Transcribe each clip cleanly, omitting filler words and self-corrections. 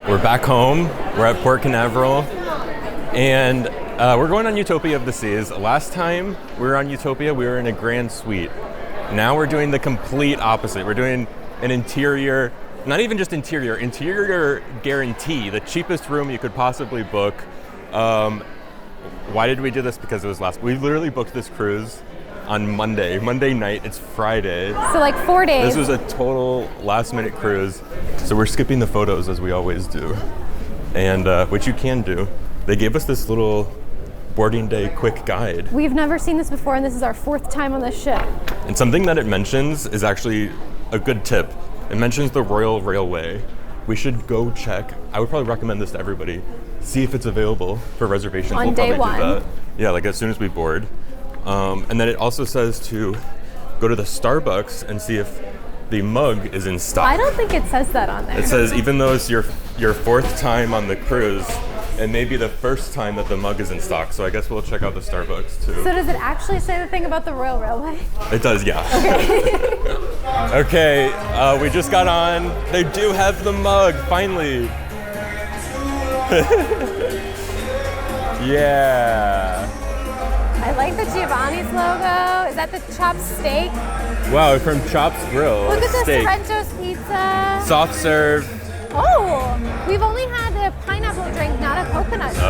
We're back home. We're at Port Canaveral, and we're going on Utopia of the Seas. Last time we were on Utopia, we were in a grand suite. Now we're doing the complete opposite. We're doing an interior, not even just interior guarantee, the cheapest room you could possibly book. Why did we do this? Because it was we literally booked this cruise on Monday night. It's Friday. So like 4 days. This was a total last minute cruise. So we're skipping the photos as we always do. And which you can do. They gave us this little boarding day quick guide. We've never seen this before, and this is our 4th time on this ship. And something that it mentions is actually a good tip. It mentions the Royal Railway. We should go check. I would probably recommend this to everybody. See if it's available for reservations. On day one. Do that. Yeah, like as soon as we board. And then it also says to go to the Starbucks and see if the mug is in stock. I don't think it says that on there. It says even though it's your 4th time on the cruise, it may be the first time that the mug is in stock. So I guess we'll check out the Starbucks too. So does it actually say the thing about the Royal Railway? It does, yeah. Okay. Okay, we just got on. They do have the mug, finally. Yeah. I like the Giovanni's logo. Is that the chopped steak? Wow, from Chops Grill. Look at the steak. Sorrento's pizza. Soft serve. Oh, we've only had a pineapple drink, not a coconut drink.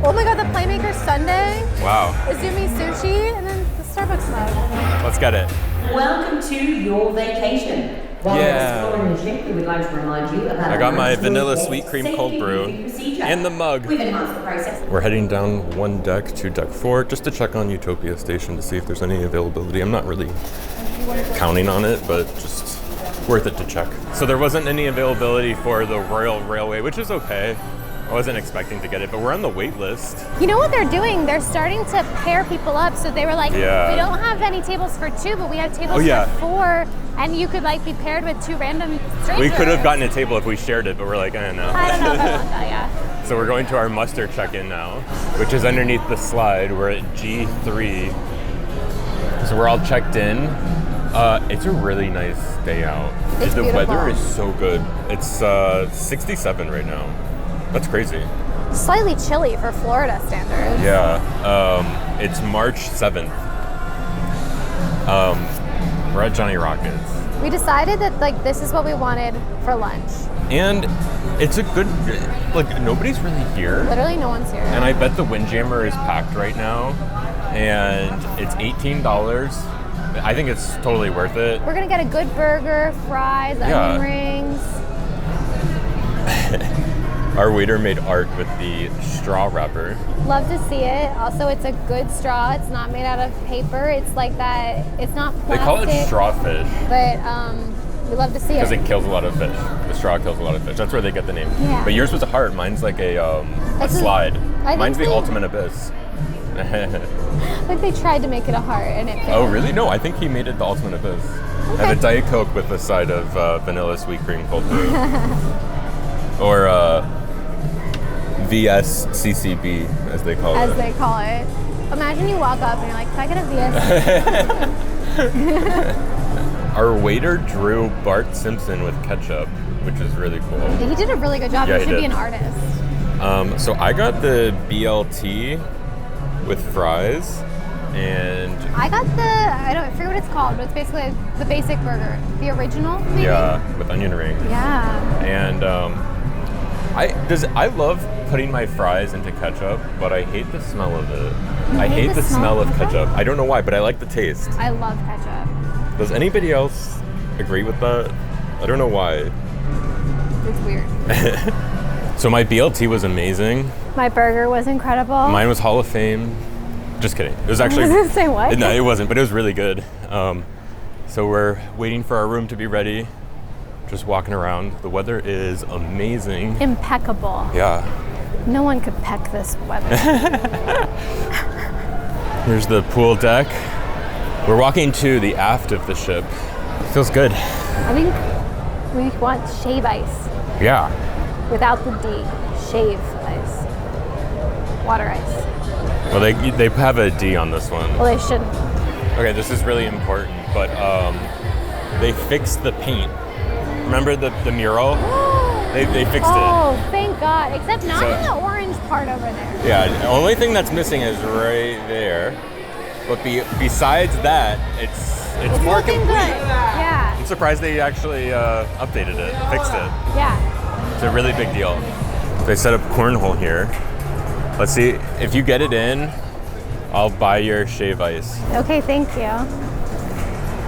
Oh my God, the Playmaker Sundae. Wow. Izumi sushi, and then the Starbucks mug. Let's get it. Welcome to your vacation. While we're exploring the ship, we would like to remind you about I got my vanilla sweet cream cold brew and the mug. We've enhanced the process. We're heading down one deck to deck 4 just to check on Utopia Station to see if there's any availability. I'm not really counting on it, but just worth it to check. So there wasn't any availability for the Royal Railway, which is okay. I wasn't expecting to get it, but we're on the wait list. You know what they're doing? They're starting to pair people up. So they were like, Yeah. we don't have any tables for 2, but we have tables for 4. And you could like be paired with 2 random strangers. We could have gotten a table if we shared it, but we're like, no. I don't know if I want that, yeah. So we're going to our muster check-in now, which is underneath the slide. We're at G3. So we're all checked in. It's a really nice day out. It's the beautiful. weather is so good. It's 67 right now. That's crazy. Slightly chilly for Florida standards. Yeah. It's March 7th. We're at Johnny Rockets. We decided that like this is what we wanted for lunch. And it's a good, like nobody's really here. Literally no one's here. And I bet the Windjammer is packed right now. And it's $18. I think it's totally worth it. We're gonna get a good burger, fries, onion rings. Our waiter made art with the straw wrapper. Love to see it. Also, it's a good straw. It's not made out of paper. It's like that. It's not plastic. They call it strawfish. But we love to see it. Because it kills a lot of fish. The straw kills a lot of fish. That's where they get the name. Yeah. But yours was a heart. Mine's like a slide. Mine's the ultimate abyss. Like they tried to make it a heart and it failed. Oh, really? No, I think he made it the ultimate abyss. Okay. I have a Diet Coke with a side of vanilla sweet cream cold brew. Or VSCCB, as they call it. As they call it. Imagine you walk up and you're like, can I get a VS? Our waiter drew Bart Simpson with ketchup, which is really cool. He did a really good job. Yeah, he should he be did. an artist. So I got the BLT with fries, and I got I forget what it's called, but it's basically the basic burger. The original, maybe? yeah, with onion rings. Yeah. And I love putting my fries into ketchup, but I hate the smell of it. I hate the smell of ketchup. I don't know why, but I like the taste. I love ketchup. Does anybody else agree with that? I don't know why. It's weird. So my BLT was amazing. My burger was incredible. Mine was Hall of Fame. Just kidding. It was actually... I was gonna say what? No, it wasn't, but it was really good. So we're waiting for our room to be ready. Just walking around. The weather is amazing. Impeccable. Yeah. No one could peck this weather. Here's the pool deck. We're walking to the aft of the ship. Feels good. I think we want shave ice Yeah. without the D. Shave ice. Water ice. Well, they have a D on this one. Well, they shouldn't. Okay, this is really important, but they fixed the paint. Remember the mural? They fixed Oh, thank God. Except not So- in the orange part over there. it. Yeah, the only thing that's missing is right there. But besides that, it's more looking complete. good. Yeah. I'm surprised they actually updated it, fixed it. Yeah. It's a really big deal. They set up cornhole here. Let's see, if you get it in, I'll buy your shave ice. Okay, thank you.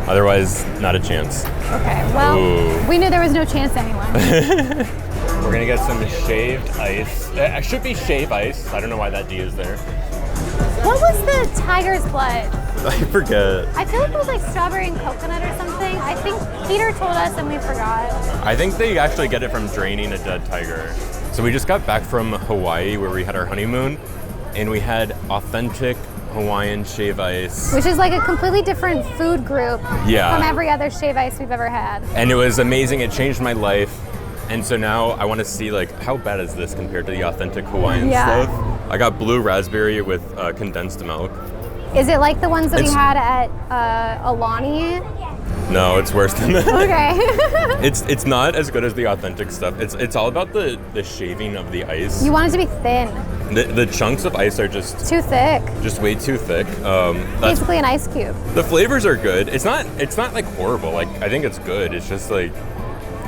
Otherwise, not a chance. Okay, well, Ooh. we knew there was no chance anyway. We're gonna get some shaved ice. It should be shave ice. I don't know why that D is there. What was the tiger's blood? I forget. I feel like it was like strawberry and coconut or something. I think Peter told us and we forgot. I think they actually get it from draining a dead tiger. So we just got back from Hawaii where we had our honeymoon, and we had authentic Hawaiian shave ice. Which is like a completely different food group Yeah. from every other shave ice we've ever had. And it was amazing. It changed my life. And so now I want to see like how bad is this compared to the authentic Hawaiian Yeah. stuff. I got blue raspberry with condensed milk. Is it like the ones that we It's- had at Alani? No, it's worse than that. Okay. It's not as good as the authentic stuff. It's all about the shaving of the ice. You want it to be thin, The chunks of ice are just too thick. way too thick. That's, Basically an ice cube. the flavors are good. It's not like horrible. Like I think it's good. It's just like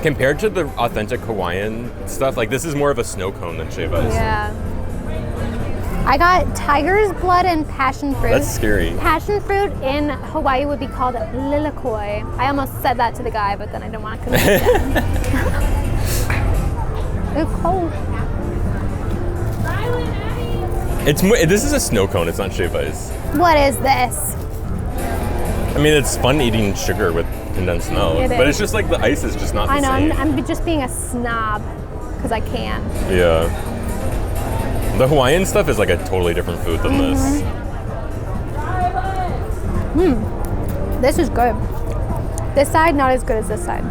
compared to the authentic Hawaiian stuff, like this is more of a snow cone than shave ice. Yeah. I got tiger's blood and passion fruit. That's scary. Passion fruit in Hawaii would be called lilikoi. I almost said that to the guy, but then I didn't want to convince him. It's cold. This is a snow cone. It's not shave ice. What is this? I mean, it's fun eating sugar with condensed milk, It but is. it's just like the ice is just not I the know, same. I'm just being a snob because I can. Yeah. The Hawaiian stuff is like a totally different food than this. This is good. This side, not as good as this side.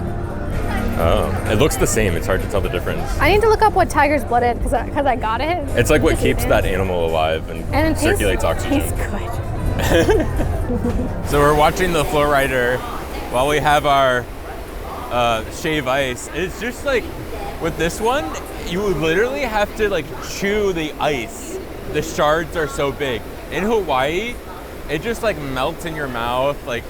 Oh, it looks the same. It's hard to tell the difference. I need to look up what tiger's blood is because I got it. It's like what Just keeps eat it. that animal alive and And it circulates oxygen. Tastes good. So we're watching the flow rider while we have our shave ice. It's just like with this one, you literally have to like chew the ice. The shards are so big. In Hawaii, it just like melts in your mouth. Like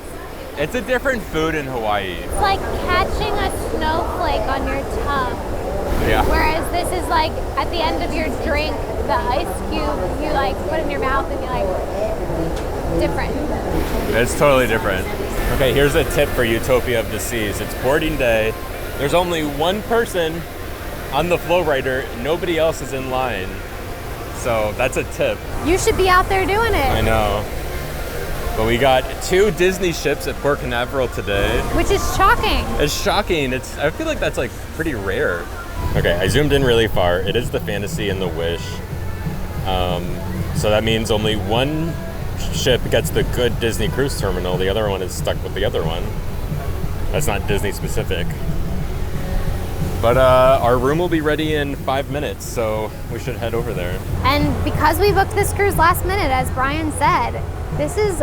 it's a different food in Hawaii. It's like catching a snowflake on your tongue. Yeah. Whereas this is like at the end of your drink, the ice cube you like put in your mouth and you like different. It's totally different. Okay, here's a tip for Utopia of the Seas. It's boarding day. There's only one person on the flow rider. Nobody else is in line. So that's a tip. You should be out there doing I it, know. But we got 2 Disney ships at Port Canaveral today. which is shocking. It's shocking. I feel like that's like pretty rare. Okay, I zoomed in really far. It is the Fantasy and the Wish. So that means only one ship gets the good Disney cruise terminal. The other one is stuck with the other one. That's not Disney specific. But our room will be ready in 5 minutes, so we should head over there. And because we booked this cruise last minute, as Brian said, this is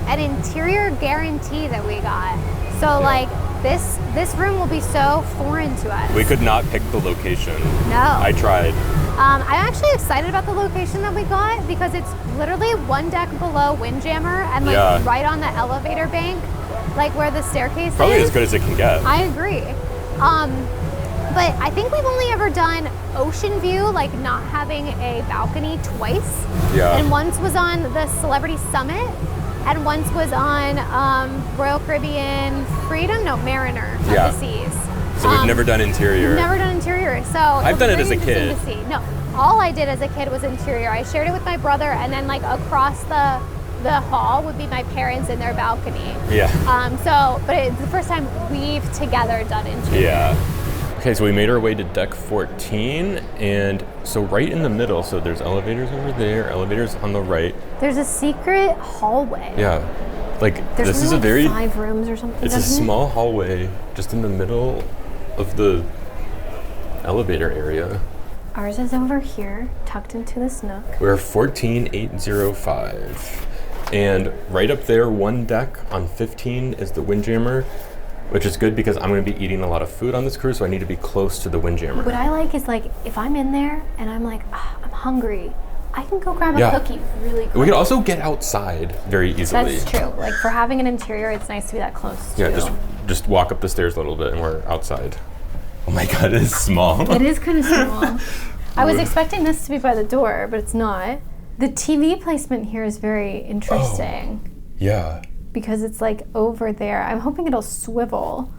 an interior guarantee that we got. So like this room will be so foreign to us. We could not pick the location. No. I tried. I'm actually excited about the location that we got because it's literally one deck below Windjammer and like Yeah. right on the elevator bank, like where the staircase Probably is. as good as it can get. I agree. But I think we've only ever done ocean view, like not having a balcony twice. Yeah. And once was on the Celebrity Summit, and once was on Royal Caribbean Mariner of Yeah. the Seas. So we've never done interior. Never done interior, so I've it'll done be it as a very kid. interesting to see. No, all I did as a kid was interior. I shared it with my brother, and then like across the hall would be my parents in their balcony. Yeah. But it's the first time we've together done interior. Yeah. Okay, so we made our way to deck 14, and so right in the middle, so there's elevators over there, elevators on the right. There's a secret hallway. Yeah, like There's this is only, a very, 5 rooms or something. it's a doesn't it? small hallway just in the middle of the elevator area. Ours is over here, tucked into this nook. We're 14805. And right up there, one deck on 15 is the Windjammer. which is good because I'm going to be eating a lot of food on this cruise, so I need to be close to the windjammer. What I like is like, if I'm in there and I'm like, I'm hungry, I can go grab a cookie really quick. We can also get outside very easily. That's true. Like for having an interior, it's nice to be that close to. Yeah, just walk up the stairs a little bit and we're outside. Oh my God, it is small. It is kind of small. I was expecting this to be by the door, but it's not. The TV placement here is very interesting. Oh, yeah. Because it's like over there. I'm hoping it'll swivel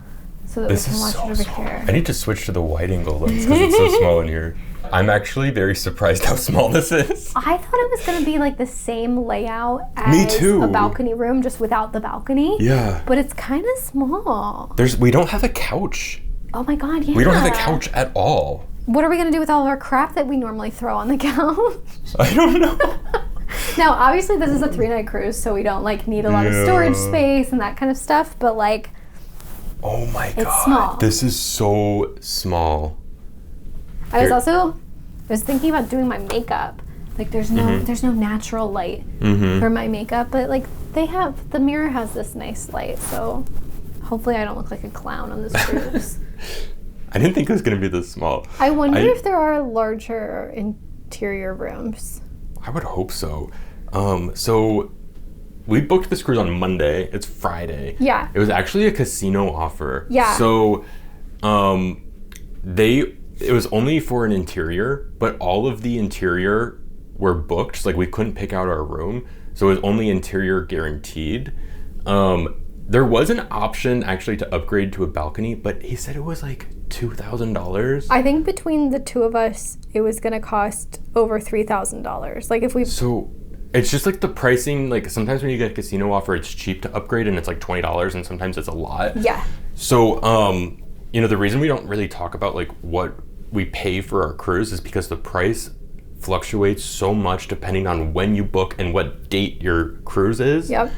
so that we can watch it over here. I need to switch to the wide angle lens because it's so small in here. I'm actually very surprised how small this is. I thought it was going to be like the same layout as a balcony room, just without the balcony. Yeah. But it's kind of small. We don't have a couch. Oh my God, yeah. We don't have a couch at all. What are we going to do with all of our crap that we normally throw on the couch? I don't know. Now, obviously this is a 3-night cruise, so we don't like need a lot of storage space and that kind of stuff, but like, oh my God. It's small. This is so small. I was thinking about doing my makeup. Like there's no natural light for my makeup, but like the mirror has this nice light, so hopefully I don't look like a clown on this cruise. I didn't think it was going to be this small. I wonder if there are larger interior rooms. I would hope so. So we booked this cruise on Monday. It's Friday. Yeah. It was actually a casino offer. Yeah. So it was only for an interior, but all of the interior were booked. Like we couldn't pick out our room. So it was only interior guaranteed. There was an option actually to upgrade to a balcony, but he said it was like $2,000. I think between the two of us, it was going to cost over $3,000. Like if we... So it's just like the pricing, like sometimes when you get a casino offer, it's cheap to upgrade and it's like $20 and sometimes it's a lot. Yeah. So, the reason we don't really talk about like what we pay for our cruise is because the price fluctuates so much depending on when you book and what date your cruise is. Yep.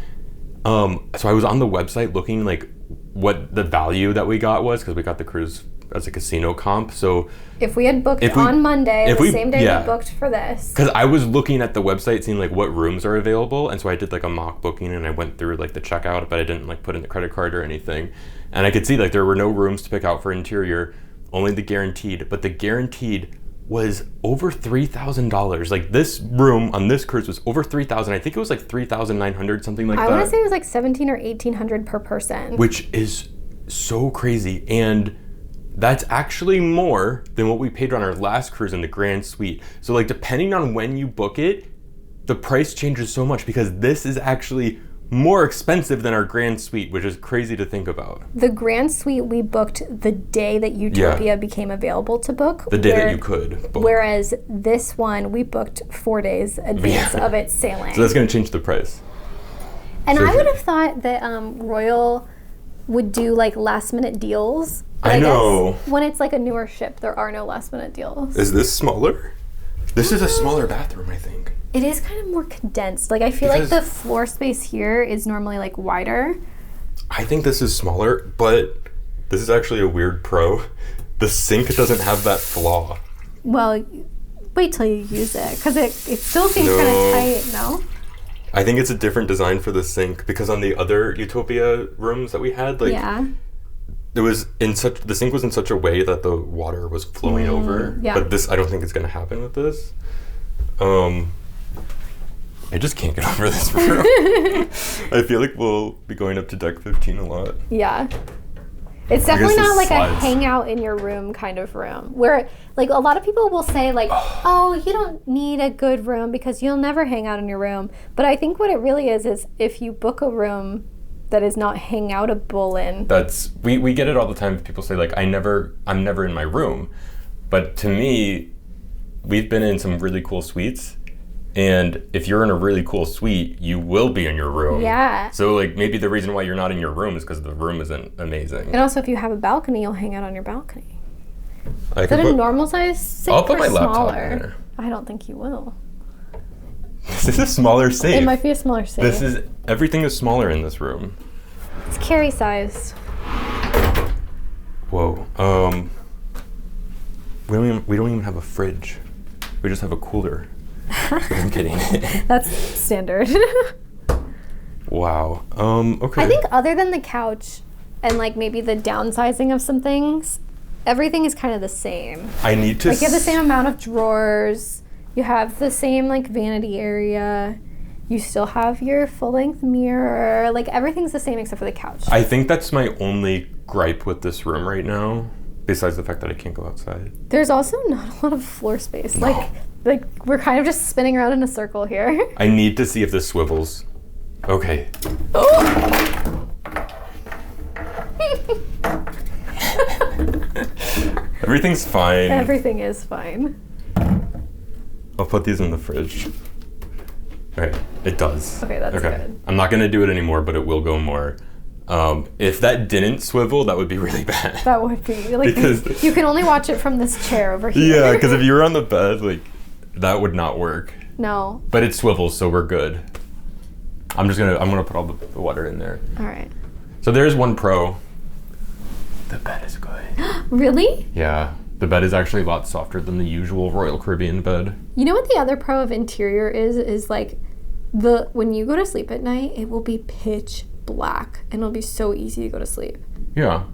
So I was on the website looking like what the value that we got was because we got the cruise as a casino comp. So if we had booked on Monday, the same day we booked for this. Because I was looking at the website seeing like what rooms are available, and so I did like a mock booking and I went through like the checkout, but I didn't like put in the credit card or anything. And I could see like there were no rooms to pick out for interior, only the guaranteed, but the guaranteed was over $3,000. Like this room on this cruise was over $3,000. I think it was like $3,900, something like that. I want to say it was like $1,700 or $1,800 per person. Which is so crazy. And that's actually more than what we paid on our last cruise in the Grand Suite. So like depending on when you book it, the price changes so much because this is actually more expensive than our Grand Suite, which is crazy to think about. The Grand Suite we booked the day that Utopia became available to book. The day that you could book. Whereas this one we booked 4 days advance of its sailing. So that's going to change the price. And I would have thought that Royal would do like last minute deals. I know. When it's like a newer ship, there are no last minute deals. Is this smaller? This is a smaller bathroom, I think. It is kind of more condensed. Like I feel like the floor space here is normally like wider. I think this is smaller, but this is actually a weird pro. The sink doesn't have that flaw. Well, wait till you use it, because it still seems kind of tight, no? I think it's a different design for the sink, because on the other Utopia rooms that we had, like, it was the sink was in such a way that the water was flowing over. Yeah. But this, I don't think it's going to happen with this. I just can't get over this room. I feel like we'll be going up to deck 15 a lot. Yeah. It's definitely not like a hangout in your room kind of room where like a lot of people will say like, oh, you don't need a good room because you'll never hang out in your room. But I think what it really is if you book a room that is not hangoutable in. We get it all the time. People say like, I'm never in my room. But to me, we've been in some really cool suites. And if you're in a really cool suite, you will be in your room. Yeah. So like maybe the reason why you're not in your room is because the room isn't amazing. And also if you have a balcony, you'll hang out on your balcony. Is that a normal size sink? I'll put my laptop in there. I don't think you will. This is a smaller safe. It might be a smaller safe. Everything is smaller in this room. It's Kerry sized. Whoa. We don't even have a fridge. We just have a cooler. I'm kidding. That's standard. Wow. Okay. I think other than the couch and like maybe the downsizing of some things, everything is kind of the same. I need to like you have the same amount of drawers, you have the same like vanity area, you still have your full-length mirror, like everything's the same except for the couch. I think that's my only gripe with this room right now, besides the fact that I can't go outside. There's also not a lot of floor space. No. Like we're kind of just spinning around in a circle here. I need to see if this swivels. Okay. Everything's fine. Everything is fine. I'll put these in the fridge. Alright, it does. Okay, that's good. I'm not gonna do it anymore, but it will go more. If that didn't swivel, that would be really bad. That would be like because you can only watch it from this chair over here. Yeah, because if you were on the bed, like that would not work. No. But it swivels, so we're good. I'm gonna put all the water in there. All right. So there's one pro. The bed is good. Really? Yeah. The bed is actually a lot softer than the usual Royal Caribbean bed. You know what the other pro of interior is like when you go to sleep at night, it will be pitch black and it'll be so easy to go to sleep. Yeah.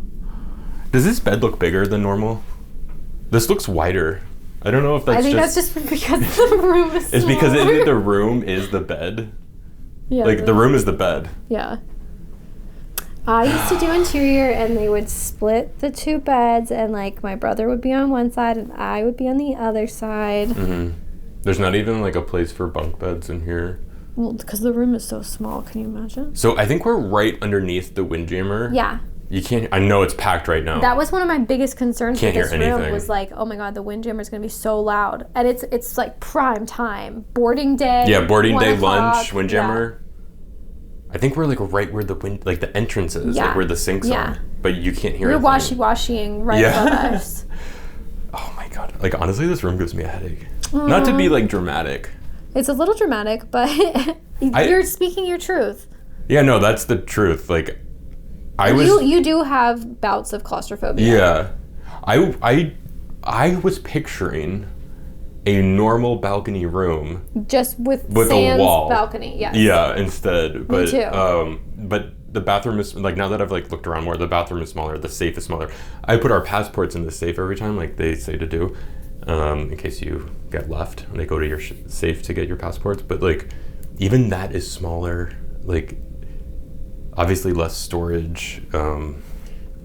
Does this bed look bigger than normal? This looks wider. I don't know if that's that's just because the room is It's because the room is the bed. Yeah. Like the room is the bed. Yeah. I used to do interior and they would split the two beds and like my brother would be on one side and I would be on the other side. Mm-hmm. There's not even like a place for bunk beds in here. Well, because the room is so small, can you imagine? So I think we're right underneath the windjammer. Yeah. You can't, I know it's packed right now. That was one of my biggest concerns with this anything. room was like, oh my God, the windjammer is going to be so loud. And it's like prime time. Boarding day. Yeah, boarding day, 1:00, lunch, windjammer. Yeah. I think we're like right where the entrance is, like where the sinks are. But you can't hear it. You're washy-washying right above us. Oh my God. Like honestly, this room gives me a headache. Not to be like dramatic. It's a little dramatic, but you're speaking your truth. Yeah, no, that's the truth. Like you do have bouts of claustrophobia. Yeah. I was picturing a normal balcony room. Just with a wall. Balcony, yes. Yeah, instead. But, Me too. But the bathroom is, like now that I've like looked around more, the bathroom is smaller, the safe is smaller. I put our passports in the safe every time, like they say to do, in case you get left and they go to your safe to get your passports. But like, even that is smaller, like obviously less storage.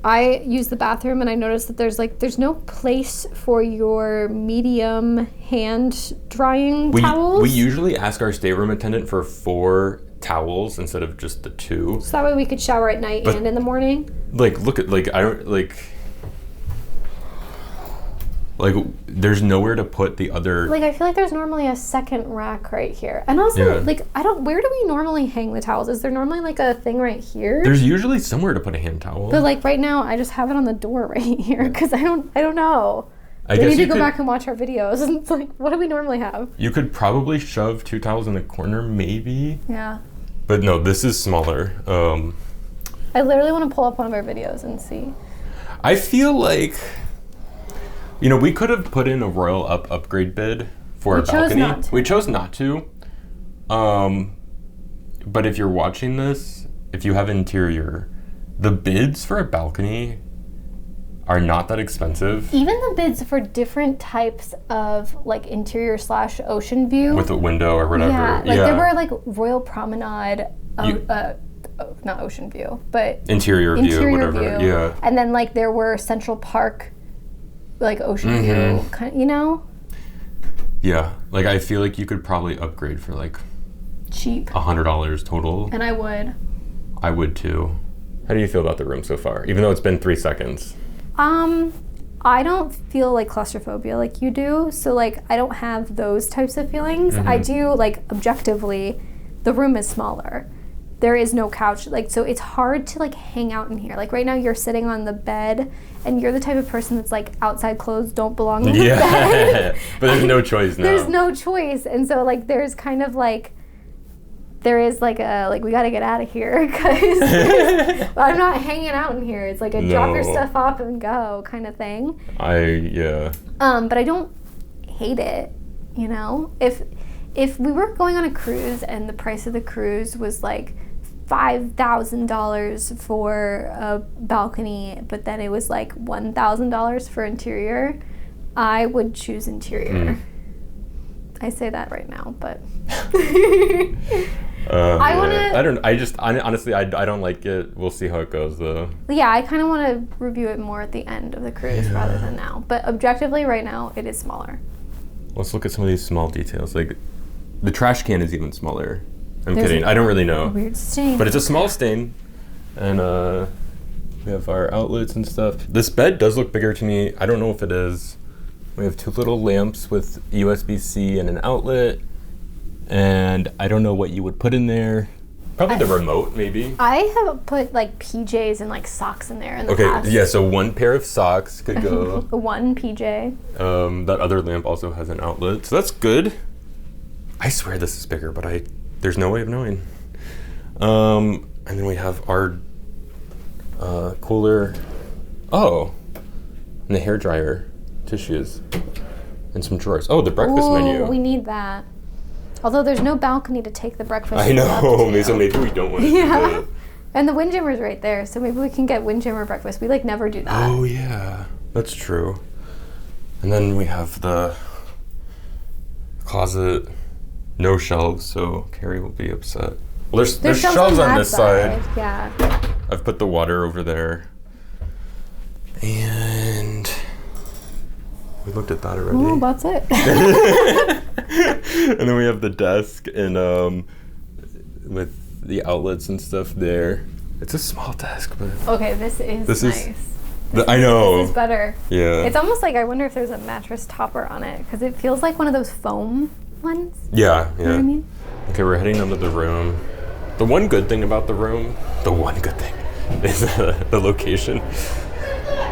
I use the bathroom and I noticed that there's no place for your medium hand drying towels. We usually ask our stateroom attendant for 4 towels instead of just the 2. So that way we could shower at night and in the morning. Like look at I don't like there's nowhere to put the other. Like I feel like there's normally a second rack right here. And also where do we normally hang the towels? Is there normally like a thing right here? There's usually somewhere to put a hand towel. But like right now I just have it on the door right here because I don't know. I We need to go back and watch our videos and it's like, what do we normally have? You could probably shove 2 towels in the corner maybe. Yeah. But no, this is smaller. I literally want to pull up one of our videos and see. I feel like we could have put in a Royal upgrade bid for a balcony. We chose not to. But if you're watching this, if you have interior, the bids for a balcony are not that expensive. Even the bids for different types of like interior / ocean view. With a window or whatever. Yeah, there were like Royal Promenade, not ocean view, but interior view, whatever. View. Yeah. And then like there were Central Park, like ocean view, kind of, Yeah, like I feel like you could probably upgrade for like cheap $100 total. And I would. I would too. How do you feel about the room so far? Even though it's been 3 seconds. I don't feel like claustrophobia like you do, so like I don't have those types of feelings. I do like objectively, the room is smaller. There is no couch, like so it's hard to like hang out in here. Like right now you're sitting on the bed and you're the type of person that's like outside clothes don't belong in the bed. But there's no choice now. There's no choice, and so like there's kind of like there is like a we got to get out of here because I'm not hanging out in here. It's like a drop your stuff off and go kind of thing. But I don't hate it. If we were going on a cruise and the price of the cruise was like $5,000 for a balcony, but then it was like $1,000 for interior, I would choose interior. I say that right now, but honestly, I don't like it. We'll see how it goes though. Yeah, I kind of want to review it more at the end of the cruise rather than now. But objectively, right now, it is smaller. Let's look at some of these small details. Like the trash can is even smaller. I'm There's kidding. I don't really know. A weird stain. But it's a small stain. And we have our outlets and stuff. This bed does look bigger to me. I don't know if it is. We have 2 little lamps with USB-C and an outlet. And I don't know what you would put in there. Probably the remote, maybe. I have put like PJs and like socks in there in the past. Yeah, so 1 pair of socks could go. 1 PJ. That other lamp also has an outlet, so that's good. I swear this is bigger, but there's no way of knowing. And then we have our cooler. Oh, and the hairdryer, tissues, and some drawers. Oh, the breakfast menu. We need that. Although there's no balcony to take the breakfast. I know, so maybe we don't want to do that. And the windjammer's right there, so maybe we can get windjammer breakfast. We like never do that. Oh yeah, that's true. And then we have the closet, no shelves, so Kerry will be upset. Well, there's shelves on this side. Yeah. I've put the water over there. And we looked at that already. Oh, that's it. And then we have the desk and with the outlets and stuff there. It's a small desk, but okay, this is nice. I know. This is better. Yeah. It's almost like I wonder if there's a mattress topper on it because it feels like one of those foam ones. Yeah, yeah. You know what I mean? Okay, we're heading into the room. The one good thing about the room, is the location.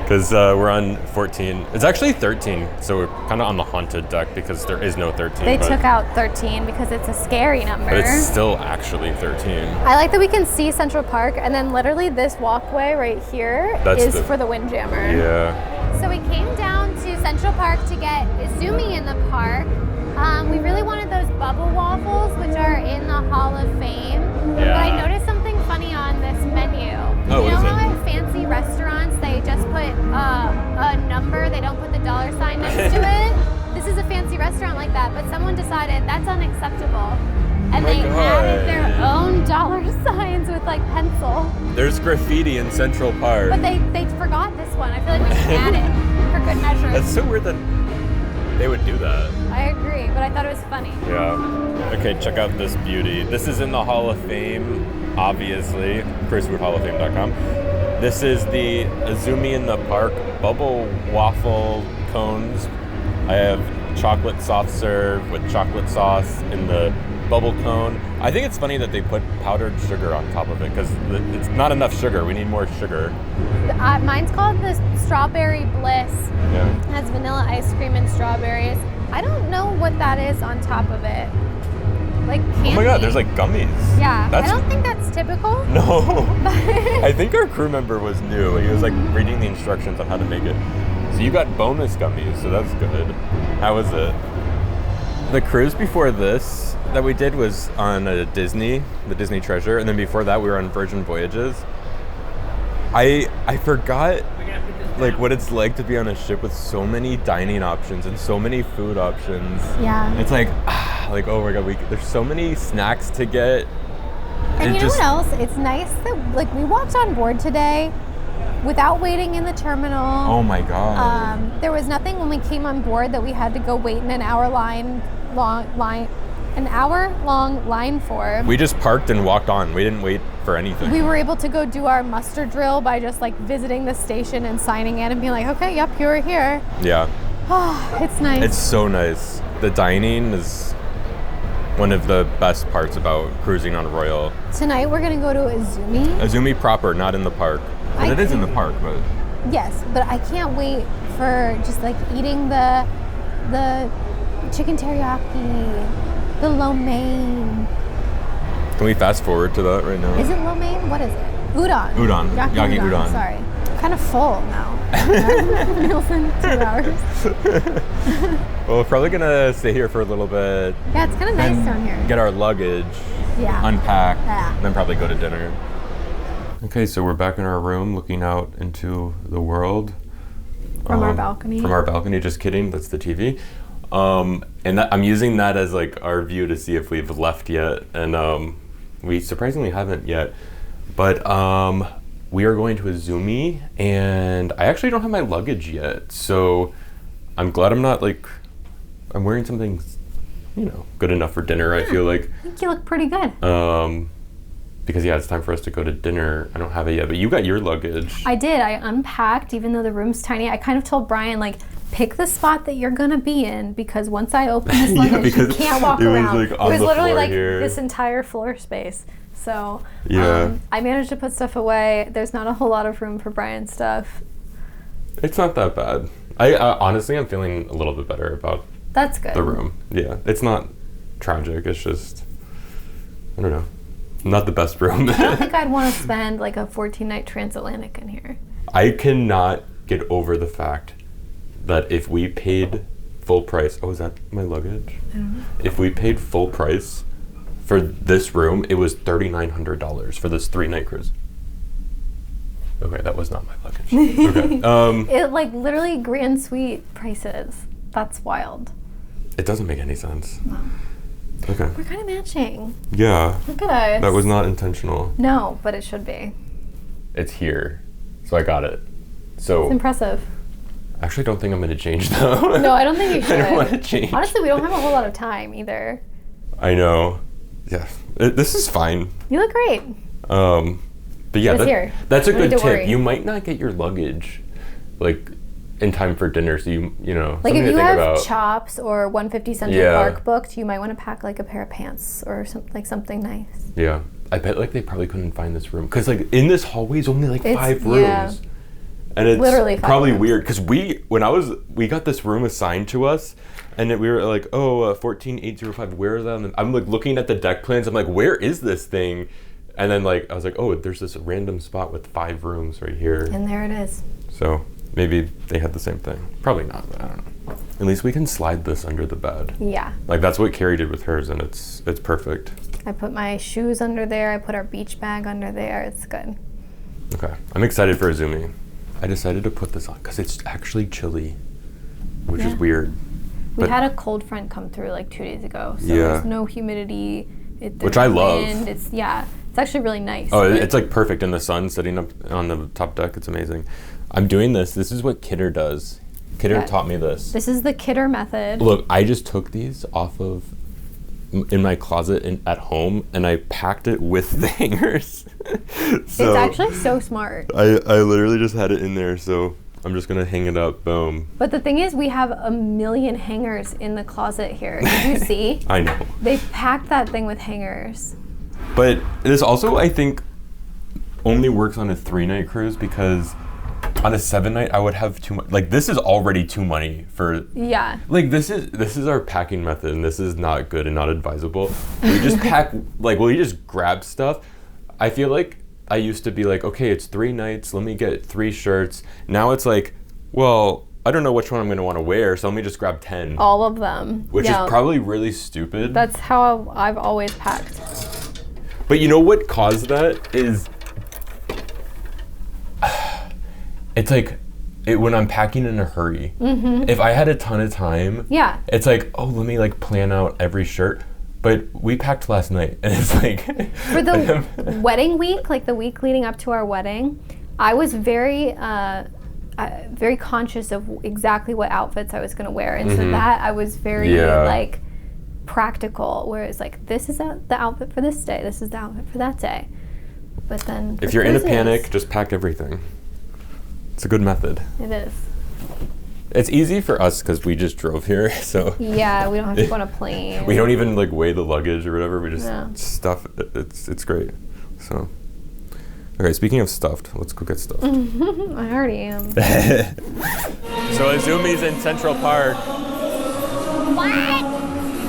Because we're on 14. It's actually 13, so we're kind of on the haunted deck because there is no 13. They took out 13 because it's a scary number. But it's still actually 13. I like that we can see Central Park, and then literally this walkway right here is for the windjammer. Yeah. So we came down to Central Park to get zoomy in the park. We really wanted those bubble waffles, which are in the Hall of Fame. Yeah. But I noticed something funny on this menu. Oh, you know how at fancy restaurants they just put a number, they don't put the dollar sign next to it? This is a fancy restaurant like that, but someone decided that's unacceptable. And they added their own dollar signs with like pencil. There's graffiti in Central Park. But they forgot this one. I feel like we should add it for good measure. That's so weird that they would do that. I agree, but I thought it was funny. Yeah. Okay, check out this beauty. This is in the Hall of Fame, obviously, cruisefoodhalloffame.com. This is the Azumi in the Park bubble waffle cones. I have chocolate soft serve with chocolate sauce in the bubble cone. I think it's funny that they put powdered sugar on top of it because it's not enough sugar. We need more sugar. Mine's called the Strawberry Bliss. Yeah. It has vanilla ice cream and strawberries. I don't know what that is on top of it. Like candy. Oh my god, there's like gummies. Yeah, I don't think that's typical. No. I think our crew member was new. He was like reading the instructions on how to make it. So you got bonus gummies, so that's good. How was it? The cruise before this that we did was on the Disney Treasure, and then before that we were on Virgin Voyages. I forgot like what it's like to be on a ship with so many dining options and so many food options. Yeah. It's like oh my god, there's so many snacks to get. And you know what else? It's nice that like we walked on board today without waiting in the terminal. Oh my god. There was nothing when we came on board that we had to go wait in an hour long line for. We just parked and walked on. We didn't wait for anything. We were able to go do our muster drill by just like visiting the station and signing in and being like, okay, yep, you're here. Yeah. It's nice. It's so nice. The dining is one of the best parts about cruising on Royal. Tonight we're gonna go to Azumi. Azumi proper, not in the park. But it is in the park, but yes, but I can't wait for just like eating the chicken teriyaki, the lo mein. Can we fast forward to that right now? Is it lo mein? What is it? Udon. Udon. Yaki udon. Sorry. I'm kind of full now. Meals in 2 hours. Well, we're probably gonna stay here for a little bit. Yeah, it's kind of nice down here. Get our luggage. unpack, and then probably go to dinner. Okay, so we're back in our room looking out into the world. From our balcony. From our balcony, just kidding, that's the TV. And I'm using that as like our view to see if we've left yet, and we surprisingly haven't yet. But we are going to a Zoomy, and I actually don't have my luggage yet, so I'm glad I'm not like, I'm wearing something, you know, good enough for dinner, I feel like. I think you look pretty good. Because it's time for us to go to dinner. I don't have it yet, but you got your luggage. I did. I unpacked, even though the room's tiny. I kind of told Brian, like, pick the spot that you're gonna be in, because once I open this luggage, you can't walk around. Like, it was literally like here. this entire floor space. So I managed to put stuff away. There's not a whole lot of room for Brian's stuff. It's not that bad. I honestly, I'm feeling a little bit better about That's good. the room. Yeah, it's not tragic. It's just, I don't know. Not the best room. I don't think I'd want to spend like a 14-night transatlantic in here. I cannot get over the fact that if we paid full price, is that my luggage? I don't know. If we paid full price for this room, it was $3,900 for this 3-night cruise. Okay, that was not my luggage. Okay. It like literally grand suite prices. That's wild. It doesn't make any sense. No. Okay. We're kind of matching. Yeah. Look at us. That was not intentional. No, but it should be. It's here, so I got it. So It's impressive. I actually don't think I'm going to change though. No, I don't think you should. I don't want to change. Honestly, we don't have a whole lot of time either. I know. Yeah. This is fine. You look great. But yeah, that's a good tip. Worry. You might not get your luggage like in time for dinner, so you know, like if something you to think have about. Chops or 150 Central Park booked, you might want to pack like a pair of pants or something nice. Yeah. I bet like they probably couldn't find this room because like in this hallway is only like 5 rooms. Yeah. And it's literally probably rooms. weird because we got this room assigned to us, and we were like, 14805, where is that? I'm like looking at the deck plans. I'm like, where is this thing? And then like I was like, there's this random spot with 5 rooms right here. And there it is. So maybe they had the same thing. Probably not. But I don't know. At least we can slide this under the bed. Yeah. Like that's what Kerry did with hers, and it's perfect. I put my shoes under there. I put our beach bag under there. It's good. Okay, I'm excited for a Zoomy. I decided to put this on because it's actually chilly, which is weird. We had a cold front come through like 2 days ago, so there's no humidity. Which I love. It's actually really nice. Oh, it's like perfect in the sun, sitting up on the top deck. It's amazing. I'm doing this. This is what Kidder does. Kidder taught me this. This is the Kidder method. Look, I just took these off of in my closet at home, and I packed it with the hangers. So it's actually so smart. I literally just had it in there, so I'm just gonna hang it up. Boom. But the thing is, we have a million hangers in the closet here. Did you see? I know. They packed that thing with hangers. But this also, I think, only works on a 3-night cruise because on a 7-night, I would have too much. Like this is already too money for. Yeah. Like this is our packing method, and this is not good and not advisable. We just pack we just grab stuff. I feel like I used to be like, okay, it's 3 nights. Let me get 3 shirts. Now it's like, well, I don't know which one I'm going to want to wear, so let me just grab 10. All of them. Which is probably really stupid. That's how I've always packed. But you know what caused that is, it's like, when I'm packing in a hurry, if I had a ton of time, it's like, let me like plan out every shirt. But we packed last night, and it's like... For the wedding week, like the week leading up to our wedding, I was very conscious of exactly what outfits I was going to wear. And so that I was very like practical, where it's like, this is the outfit for this day, this is the outfit for that day. But then... If you're in a panic, just pack everything. It's a good method. It is. It's easy for us because we just drove here, so... Yeah, we don't have to go on a plane. We don't even like weigh the luggage or whatever. We just stuff it. It's great. So, okay. Speaking of stuffed, let's go get stuffed. I already am. So Azumi's in Central Park. What?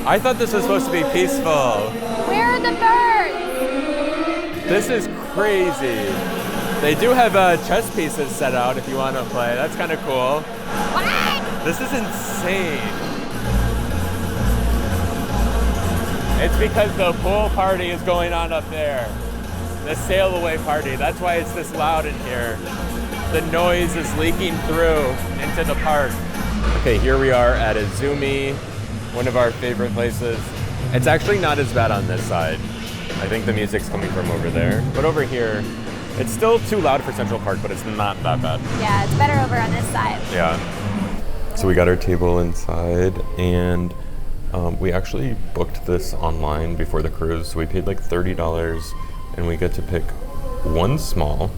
I thought this was supposed to be peaceful. Where are the birds? This is crazy. They do have chess pieces set out if you want to play. That's kind of cool. What? This is insane. It's because the pool party is going on up there. The sail away party. That's why it's this loud in here. The noise is leaking through into the park. Okay, here we are at Izumi, one of our favorite places. It's actually not as bad on this side. I think the music's coming from over there. But over here, it's still too loud for Central Park, but it's not that bad. Yeah, it's better over on this side. Yeah. So we got our table inside, and we actually booked this online before the cruise. So we paid like $30, and we get to pick one small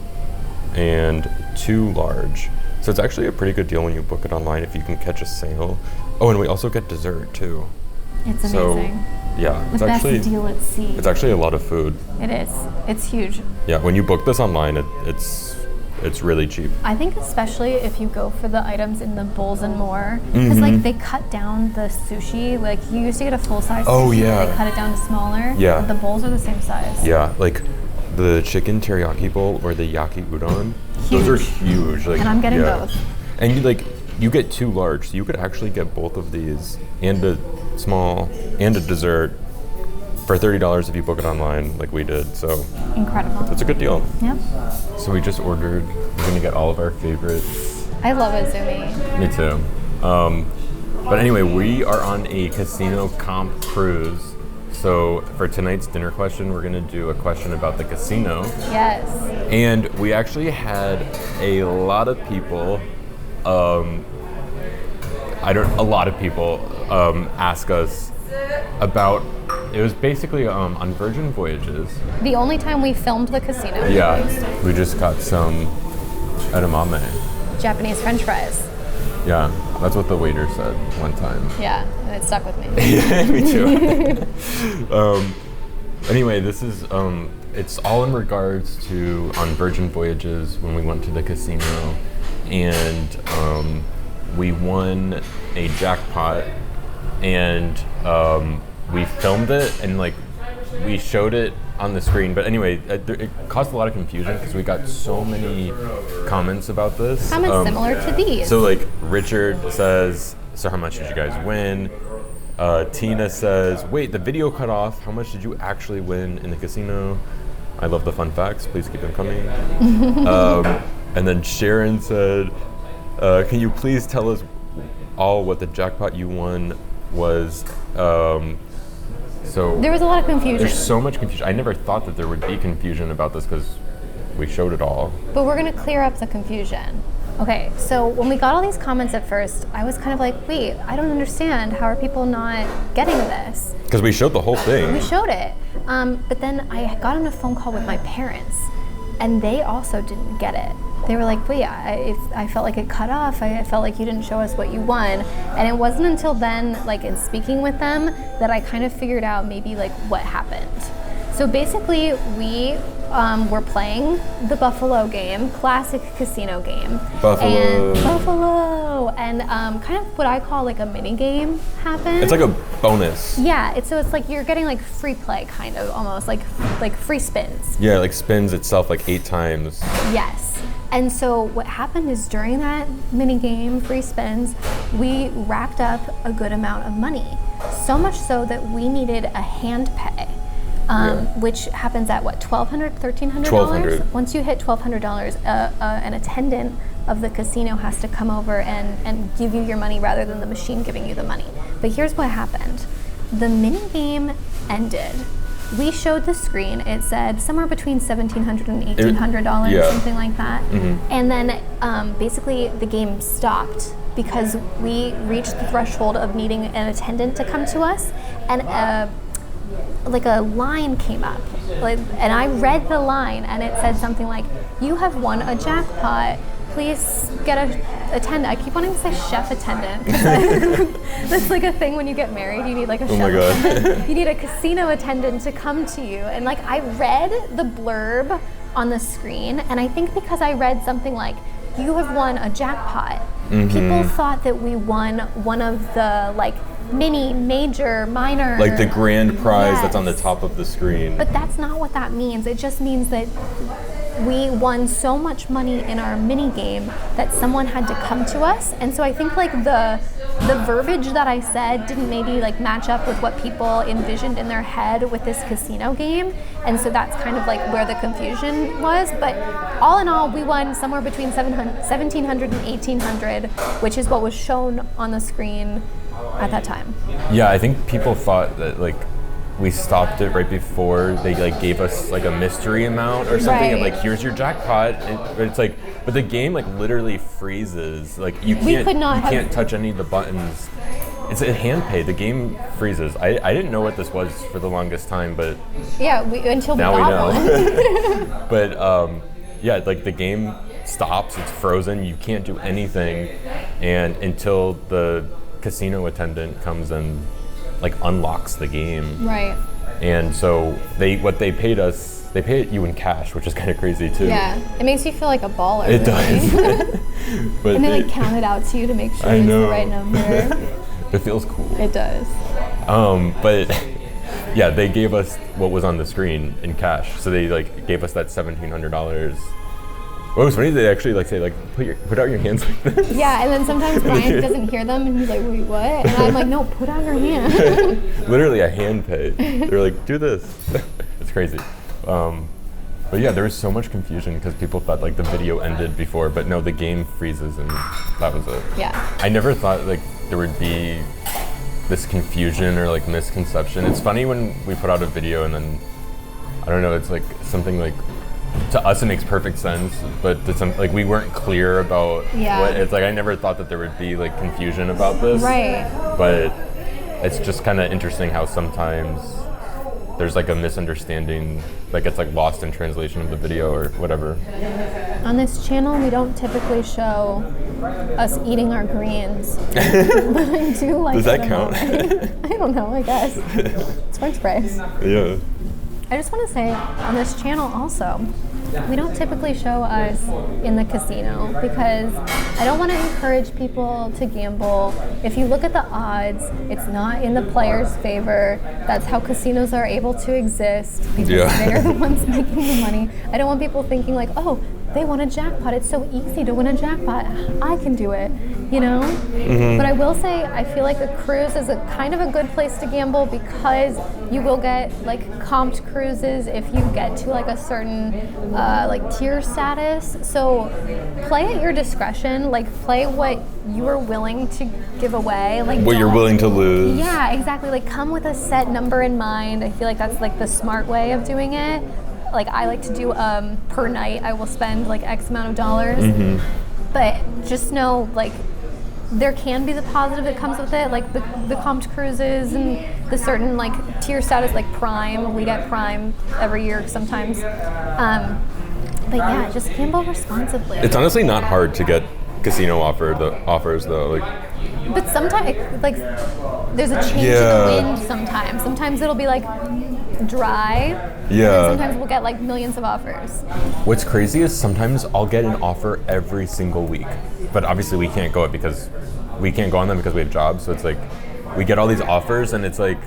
and two large. So it's actually a pretty good deal when you book it online if you can catch a sale. Oh, and we also get dessert too. It's amazing. So, yeah, The best deal at sea. it's actually a lot of food. It is. It's huge. Yeah, when you book this online, it's really cheap. I think especially if you go for the items in the bowls and more, because like they cut down the sushi. Like you used to get a full size Oh, sushi, yeah. but they cut it down to smaller. Yeah. But the bowls are the same size. Yeah, like the chicken teriyaki bowl or the yaki udon. Those are huge. Like, And I'm getting yeah. both. And you get two large, so you could actually get both of these and a small and a dessert for $30 if you book it online like we did. So Incredible. it's a good deal. Yep. So we just ordered. We're gonna get all of our favorites. I love Izumi. Me too. But anyway, we are on a casino comp cruise. So for tonight's dinner question, we're gonna do a question about the casino. Yes. And we actually had a lot of people, ask us about, it was basically on Virgin Voyages. The only time we filmed the casino. Yeah, we just got some edamame. Japanese French fries. Yeah, that's what the waiter said one time. Yeah, and it stuck with me. Me too. Anyway, this is, it's all in regards to on Virgin Voyages when we went to the casino and we won a jackpot and we filmed it and like we showed it on the screen. But anyway, it caused a lot of confusion because we got so many comments about this. Comments similar to these. So like Richard says, so how much did you guys win? Tina says, wait, the video cut off. How much did you actually win in the casino? I love the fun facts. Please keep them coming. And then Sharon said, can you please tell us all what the jackpot you won was? So There was a lot of confusion. there's so much confusion. I never thought that there would be confusion about this because we showed it all. But we're going to clear up the confusion. Okay, so when we got all these comments at first, I was kind of like, wait, I don't understand. How are people not getting this? Because we showed the whole thing. We showed it. But then I got on a phone call with my parents, and they also didn't get it. They were like, wait, I felt like it cut off. I felt like you didn't show us what you won. And it wasn't until then, like in speaking with them, that I kind of figured out maybe like what happened. So basically, we were playing the Buffalo game, classic casino game. Buffalo! And kind of what I call like a mini game happened. It's like a bonus. Yeah, it's like you're getting like free play, kind of almost like free spins. Yeah, it like spins itself like 8 times. Yes. And so what happened is during that mini game, free spins, we racked up a good amount of money. So much so that we needed a hand pay. Which happens at what, $1,200, $1,300? $1,200. Once you hit $1,200, an attendant of the casino has to come over and give you your money rather than the machine giving you the money. But here's what happened. The mini game ended. We showed the screen. It said somewhere between $1,700 and $1,800, something like that. Mm-hmm. And then basically the game stopped because we reached the threshold of needing an attendant to come to us, and like a line came up, and I read the line, and it said something like, "You have won a jackpot. Please get a attendant." I keep wanting to say chef attendant. That's like a thing when you get married. You need like a chef attendant. You need a casino attendant to come to you. And like I read the blurb on the screen, and I think because I read something like, "You have won a jackpot," people thought that we won one of the like mini, major, minor. Like the grand prize that's on the top of the screen. But that's not what that means. It just means that we won so much money in our mini game that someone had to come to us. And so I think like the the verbiage that I said didn't maybe like match up with what people envisioned in their head with this casino game, and so that's kind of like where the confusion was. But all in all, we won somewhere between 1,700 and 1,800, which is what was shown on the screen at that time. Yeah, I think people thought that like we stopped it right before they like gave us like a mystery amount or something, and like here's your jackpot. But it's like, but the game like literally freezes. Like you can't touch any of the buttons. It's a hand pay. The game freezes. I didn't know what this was for the longest time, but until we now got we know. one. But yeah, like the game stops. It's frozen. You can't do anything, and until the casino attendant comes and like unlocks the game. Right. And so what they paid us, they paid you in cash, which is kind of crazy too. Yeah, it makes you feel like a baller. It does. But and they like count it out to you to make sure it's the right number. It feels cool. It does. But yeah, they gave us what was on the screen in cash. So they like gave us that $1,700. What was funny, they actually like say like put out your hands like this. Yeah, and then sometimes Brian doesn't hear them and he's like, wait, what? And I'm like, no, put out your hand. Literally a hand pay. They're like, do this. It's crazy. But yeah, there was so much confusion because people thought like the video ended before, but no, the game freezes and that was it. Yeah. I never thought like there would be this confusion or like misconception. It's funny when we put out a video and then, I don't know, it's like something like, to us it makes perfect sense, but to some, like we weren't clear about what it's like. I never thought that there would be like confusion about this. Right. But it's just kind of interesting how sometimes there's like a misunderstanding, like it's like lost in translation of the video or whatever. On this channel, we don't typically show us eating our greens, but I do like. Does that count? I don't know. I guess it's French fries. Yeah. I just want to say on this channel also, we don't typically show us in the casino because I don't want to encourage people to gamble. If you look at the odds, it's not in the player's favor. That's how casinos are able to exist because they're the ones making the money. I don't want people thinking like, oh, they won a jackpot. It's so easy to win a jackpot. I can do it, you know? But I will say, I feel like a cruise is a kind of a good place to gamble because you will get like comped cruises if you get to like a certain like tier status. So play at your discretion, like play what you are willing to give away. Like what you're willing to lose. Yeah, exactly. Like come with a set number in mind. I feel like that's like the smart way of doing it. Like I like to do per night I will spend like X amount of dollars, but just know like there can be the positive that comes with it, like the comped cruises and the certain like tier status, like Prime. We get Prime every year sometimes, but yeah, just gamble responsibly. It's honestly not hard to get casino offers though. Like, but sometimes like there's a change in the wind. Sometimes it'll be like dry. Yeah. And sometimes we'll get like millions of offers. What's crazy is sometimes I'll get an offer every single week, but obviously we can't go on them because we have jobs. So it's like we get all these offers and it's like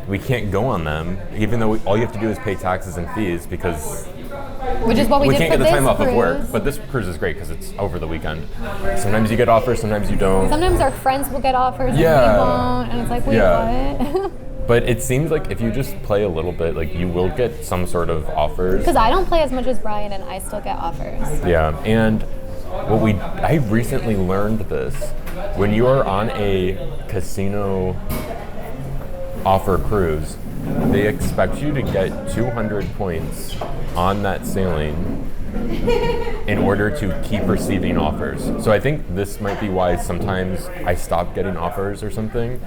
we can't go on them, even though all you have to do is pay taxes and fees because which is what we can't get get the time off cruise. of work. But this cruise is great because it's over the weekend. Sometimes you get offers, sometimes you don't. Sometimes our friends will get offers and we won't, and it's like, wait, what? But it seems like if you just play a little bit, like you will get some sort of offers. Because I don't play as much as Brian, and I still get offers. Yeah, and I recently learned this. When you are on a casino offer cruise, they expect you to get 200 points on that sailing in order to keep receiving offers. So I think this might be why sometimes I stop getting offers or something.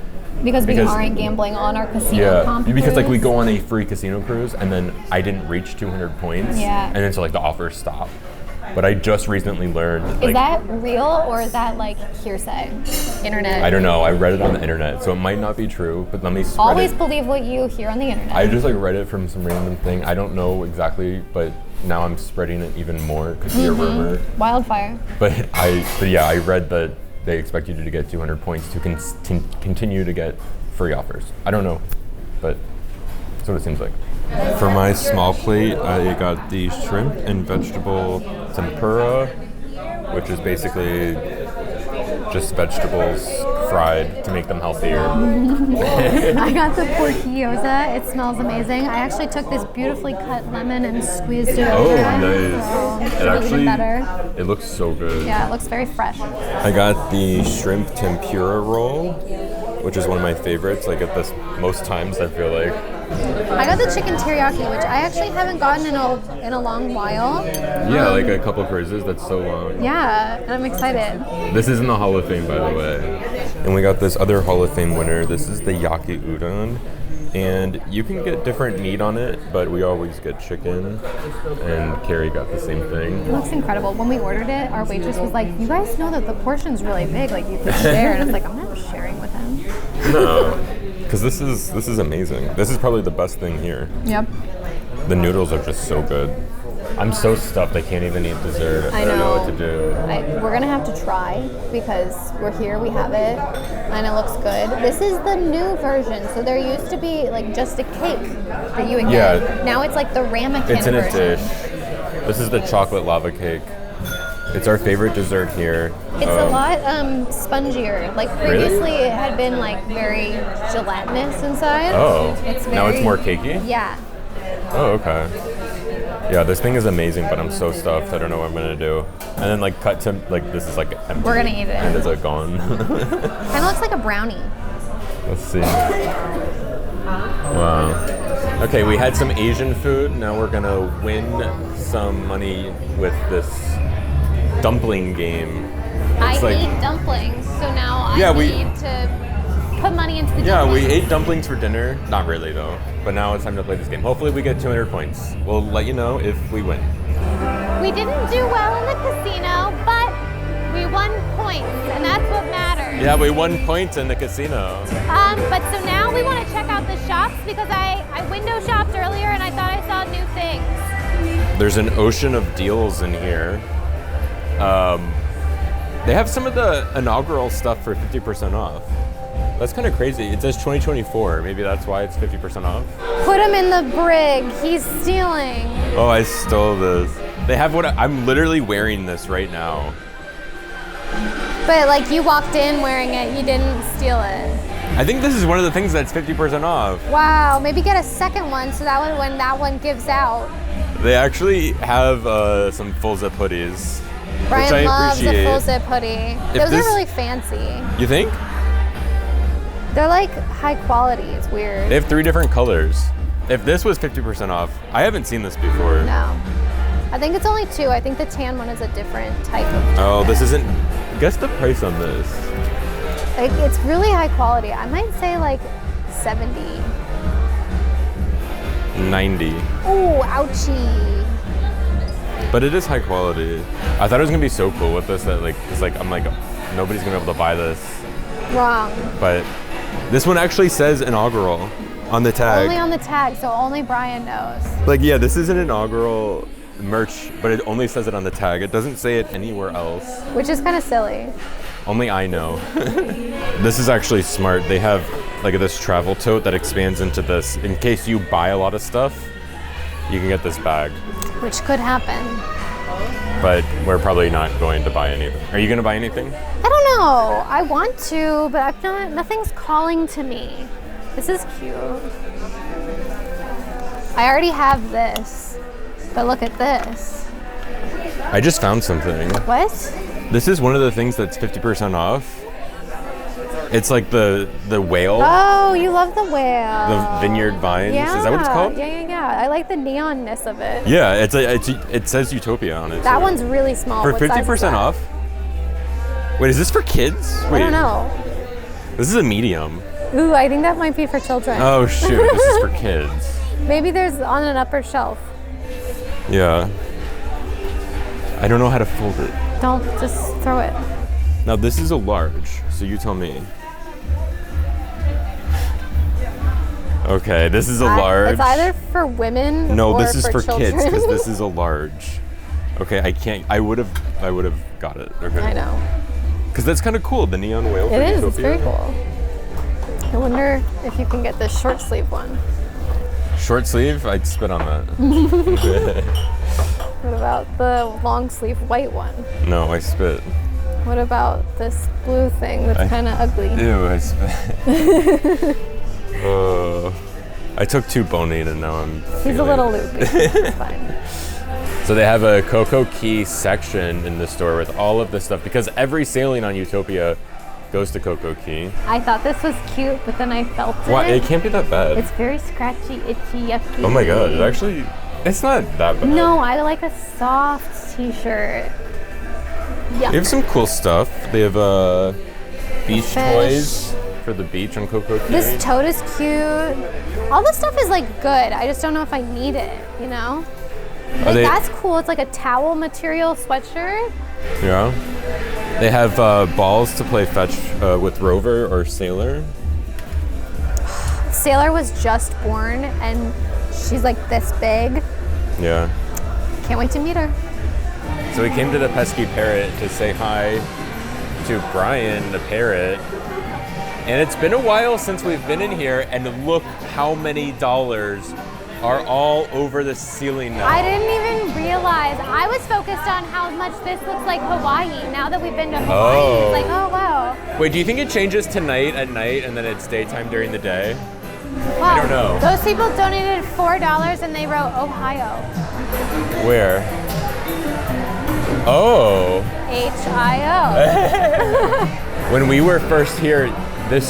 Because we aren't gambling on our casino comp cruise. Because like we go on a free casino cruise and then I didn't reach 200 points. Yeah. And then so like the offers stop. But I just recently learned. Is that real or is that like hearsay? Internet? I don't know. I read it on the internet, so it might not be true. But let me spread Always it. believe what you hear on the internet. I just like read it from some random thing. I don't know exactly, but now I'm spreading it even more. Could be a rumor. Wildfire. But yeah, I read that they expect you to get 200 points to continue to get free offers. I don't know, but that's what it seems like. For my small plate, I got the shrimp and vegetable tempura, which is basically just vegetables fried to make them healthier. I got the porquillosa. It smells amazing. I actually took this beautifully cut lemon and squeezed it over. Nice. So it even better. It looks so good. Yeah, it looks very fresh. I got the shrimp tempura roll, which is one of my favorites. I get this most times, I feel like. I got the chicken teriyaki, which I actually haven't gotten in a long while. Yeah, like a couple cruises. That's so long. Yeah, and I'm excited. This is in the Hall of Fame, by the way. And we got this other Hall of Fame winner. This is the yaki udon. And you can get different meat on it, but we always get chicken. And Kerry got the same thing. It looks incredible. When we ordered it, our waitress was like, you guys know that the portion's really big, like you could share. And it's like, I'm not sharing with him. No, because this is amazing. This is probably the best thing here. Yep. The noodles are just so good. I'm so stuffed I can't even eat dessert. I don't know what to do. We're going to have to try because we're here, we have it, and it looks good. This is the new version. So there used to be like just a cake that you would get. Now it's like the ramekin version. It's in a dish. This is the chocolate lava cake. It's our favorite dessert here. It's a lot spongier. Like previously it had been like very gelatinous inside. Oh, now it's more cakey? Yeah. Oh, okay. Yeah, this thing is amazing, but I'm so stuffed. I don't know what I'm gonna do. And then like cut to like this is like empty. We're gonna eat it. And it's like gone. Kind of looks like a brownie. Let's see. Wow. Okay, we had some Asian food. Now we're gonna win some money with this dumpling game. I hate dumplings, so now I need to put money into the dumplings. Yeah, we ate dumplings for dinner. Not really though. But now it's time to play this game. Hopefully we get 200 points. We'll let you know if we win. We didn't do well in the casino, but we won points, and that's what matters. Yeah, we won points in the casino. But so now we want to check out the shops because I window shopped earlier and I thought I saw new things. There's an ocean of deals in here. They have some of the inaugural stuff for 50% off. That's kind of crazy. It says 2024. Maybe that's why it's 50% off. Put him in the brig. He's stealing. Oh, I stole this. They have I'm literally wearing this right now. But like you walked in wearing it, you didn't steal it. I think this is one of the things that's 50% off. Wow, maybe get a second one so that when that one gives out. They actually have some full zip hoodies, Brian which I loves appreciate. a full zip hoodie. Those are really fancy. You think? They're like high quality. It's weird. They have 3 different colors. If this was 50% off, I haven't seen this before. No. I think it's only 2. I think the tan one is a different type of jacket. Oh, this isn't... Guess the price on this. It's really high quality. I might say like 70. 90. Ooh, ouchie. But it is high quality. I thought it was gonna be so cool with this that I'm like, nobody's gonna be able to buy this. Wrong. But this one actually says inaugural on the tag. Only on the tag, so only Brian knows. Like, yeah, this is an inaugural merch, but it only says it on the tag. It doesn't say it anywhere else. Which is kind of silly. Only I know. This is actually smart. They have like this travel tote that expands into this. In case you buy a lot of stuff, you can get this bag. Which could happen. But we're probably not going to buy anything. Are you going to buy anything? I don't know. I want to, but nothing's calling to me. This is cute. I already have this, but look at this. I just found something. What? This is one of the things that's 50% off. It's like the whale. Oh, you love the whale. The vineyard vines. Yeah. Is that what it's called? Yeah. I like the neonness of it. Yeah, it says Utopia on it. That too. one's really small. For What size is 50% that? off? Wait, is this for kids? I Wait, don't know. This is a medium. Ooh, I think that might be for children. Oh shoot, this is for kids. Maybe there's on an upper shelf. Yeah. I don't know how to fold it. Don't just throw it. Now this is a large, so you tell me. Okay, this is a large. It's either for women No, or this is for children. kids because this is a large. Okay, I can't. I would have got it. Okay. I know. Because that's kind of cool. The neon whale. It is. Utopia. It's very cool. I wonder if you can get this short sleeve one. Short sleeve. I'd spit on that. What about the long sleeve white one? No, I spit. What about this blue thing that's kind of ugly? Ew, I took 2 boning and now I'm He's a little loopy. It's fine. So they have a Cocoa Key section in the store with all of this stuff because every sailing on Utopia goes to Cocoa Key. I thought this was cute, but then I felt it. Why? It can't be that bad. It's very scratchy, itchy, yucky. Oh my god, it's not that bad. No, I like a soft t-shirt. Yuck. They have some cool stuff. They have beach toys for the beach on Cocoa Key. This tote is cute. All this stuff is like good. I just don't know if I need it, you know? Like, that's cool. It's like a towel material sweatshirt. Yeah. They have balls to play fetch with Rover or Sailor. Sailor was just born and she's like this big. Yeah. Can't wait to meet her. So we came to the Pesky Parrot to say hi to Brian, the parrot. And it's been a while since we've been in here, and look how many dollars are all over the ceiling now. I didn't even realize. I was focused on how much this looks like Hawaii. Now that we've been to Hawaii, it's like, oh wow. Wait, do you think it changes tonight at night and then it's daytime during the day? Wow. I don't know. Those people donated $4 and they wrote Ohio. Where? Oh. H-I-O. When we were first here, the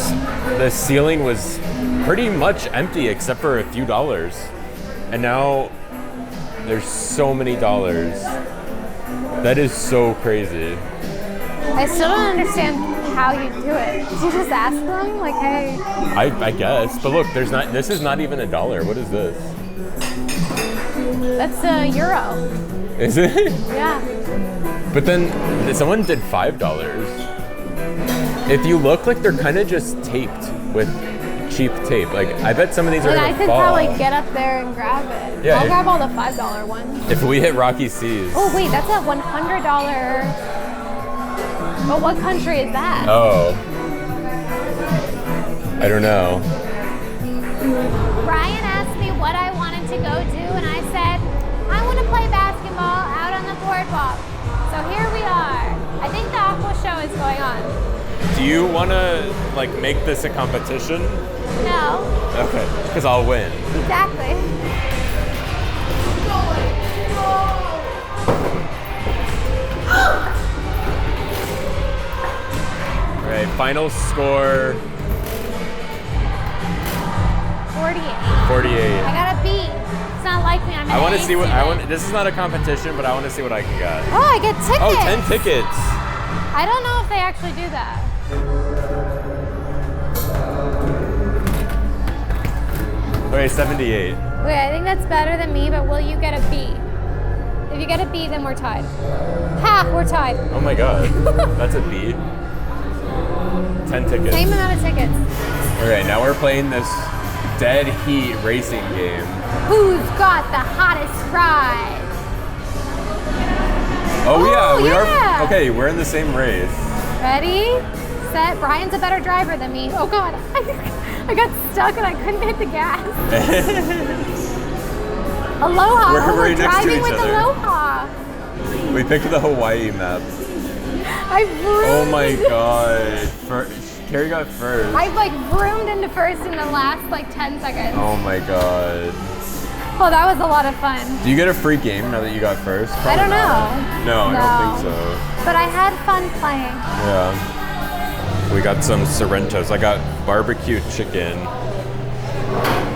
ceiling was pretty much empty except for a few dollars. And now there's so many dollars. That is so crazy. I still don't understand how you do it. Did you just ask them? Like, hey. I guess. But look, this is not even $1. What is this? That's a euro. Is it? Yeah. But then someone did $5. If you look, like they're kind of just taped with cheap tape. Like I bet some of these are gonna I could fall. probably get up there and grab it. Yeah, I'll grab all the $5 ones. If we hit Rocky Seas. Oh wait, that's a $100. But what country is that? Oh. I don't know. Brian asked me what I wanted to go do, and I said, I want to play basketball out on the boardwalk. So here we are. I think the aqua show is going on. Do you want to like make this a competition? No. Okay, because I'll win. Exactly. All right, final score. 48. 48. I got a B. It's not like me. I'm I want to see what student. I want. This is not a competition, but I want to see what I can get. Oh, I get tickets. Oh, 10 tickets. I don't know if they actually do that. Okay, 78. Wait, I think that's better than me, but will you get a B? If you get a B, then we're tied. Ha! We're tied. Oh my god, that's a B. 10 tickets. Same amount of tickets. All right, now we're playing this dead heat racing game. Who's got the hottest ride? Oh yeah, we yeah. are. Okay, we're in the same race. Ready? Set. Brian's a better driver than me. Oh god, I got stuck and I couldn't hit the gas. Aloha. We're right next to driving each with other. Aloha. We picked the Hawaii map. I vroomed. Oh my god. Kerry got first. I like vroomed into first in the last like 10 seconds. Oh my god. Oh, that was a lot of fun. Do you get a free game now that you got first? I don't know. No, I don't think so. But I had fun playing. Yeah. We got some Sorrentos. I got barbecue chicken.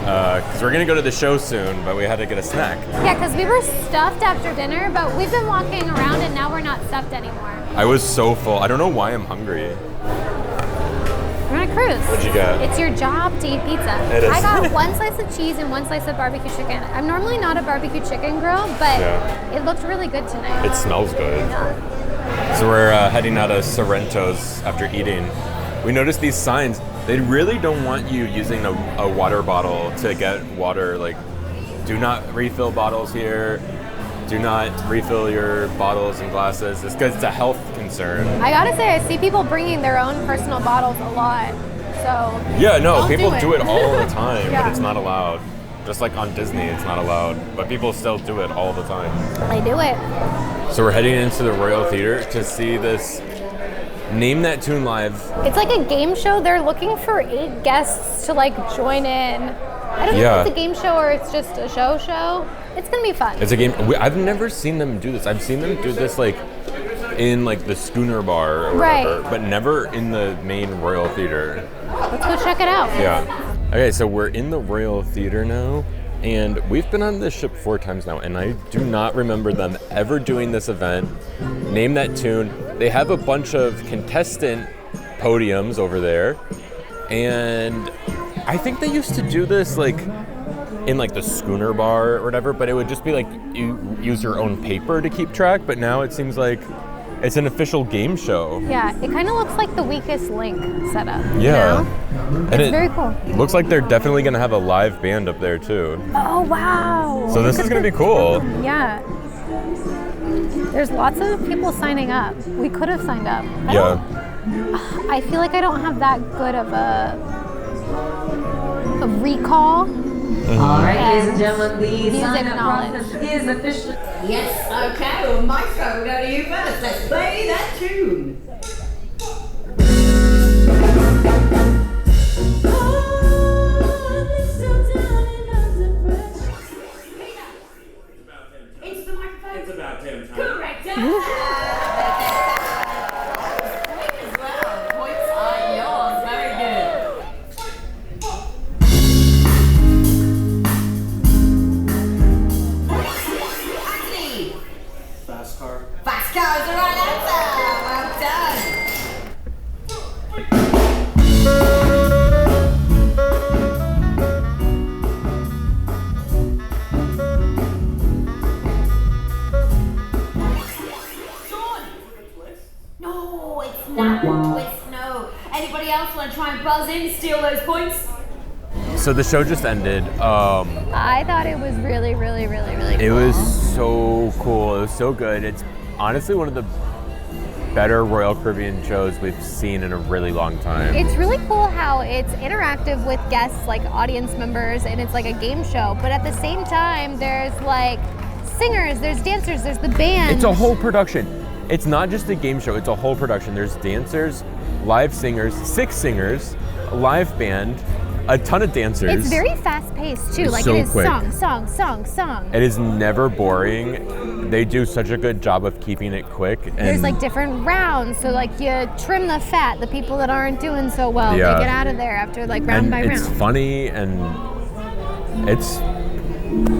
Because we're going to go to the show soon, but we had to get a snack. Yeah, because we were stuffed after dinner, but we've been walking around and now we're not stuffed anymore. I was so full. I don't know why I'm hungry. We're on a cruise. What'd you get? It's your job to eat pizza. It is. I got 1 slice of cheese and 1 slice of barbecue chicken. I'm normally not a barbecue chicken girl, but it looked really good tonight. It smells good. Yeah. So we're heading out of Sorrento's after eating. We noticed these signs. They really don't want you using a water bottle to get water. Like, do not refill bottles here. Do not refill your bottles and glasses. It's because it's a health concern. I gotta say, I see people bringing their own personal bottles a lot. So Yeah, no, don't people do it all the time, Yeah. but it's not allowed. Just like on Disney, it's not allowed. But people still do it all the time. I do it. So we're heading into the Royal Theater to see this Name That Tune Live. It's like a game show. They're looking for 8 guests to like join in. I don't know if it's a game show or it's just a show. It's gonna be fun. It's a game. I've never seen them do this. I've seen them do this like in like the Schooner Bar or whatever, but never in the main Royal Theater. Let's go check it out. Yeah. Okay, so we're in the Royal Theater now, and we've been on this ship 4 times now, and I do not remember them ever doing this event. Name That Tune. They have a bunch of contestant podiums over there, and I think they used to do this like in like the Schooner Bar or whatever, but it would just be like you use your own paper to keep track, but now it seems like it's an official game show. Yeah, it kind of looks like the Weakest Link setup. Yeah. You know? And it's very cool. Looks like they're definitely going to have a live band up there too. Oh, wow. So this is going to be cool. Yeah. There's lots of people signing up. We could have signed up. I feel like I don't have that good of a recall. All right, ladies and gentlemen, the music sign-up knowledge process is official. Yes, okay, well, Maestro, we'll go to you first. Let's play that tune. It's the microphone. It's about 10 times. Correct. Point as well. Points are yours. Very good. Fast car is the right answer. Well done. No, it's not a twist. No. Anybody else want to try and buzz in, steal those points? So the show just ended. I thought it was really, really, really, really cool. It was so cool. It was so good. It's honestly one of the better Royal Caribbean shows we've seen in a really long time. It's really cool how it's interactive with guests, like audience members, and it's like a game show. But at the same time, there's like singers, there's dancers, there's the band. It's a whole production. It's not just a game show, it's a whole production. There's dancers, live singers, 6 singers, a live band, a ton of dancers. It's very fast-paced too. It's like so it is quick. song. It is never boring. They do such a good job of keeping it quick. And there's like different rounds, so like you trim the fat. The people that aren't doing so well, they get out of there after like round by round. It's funny and it's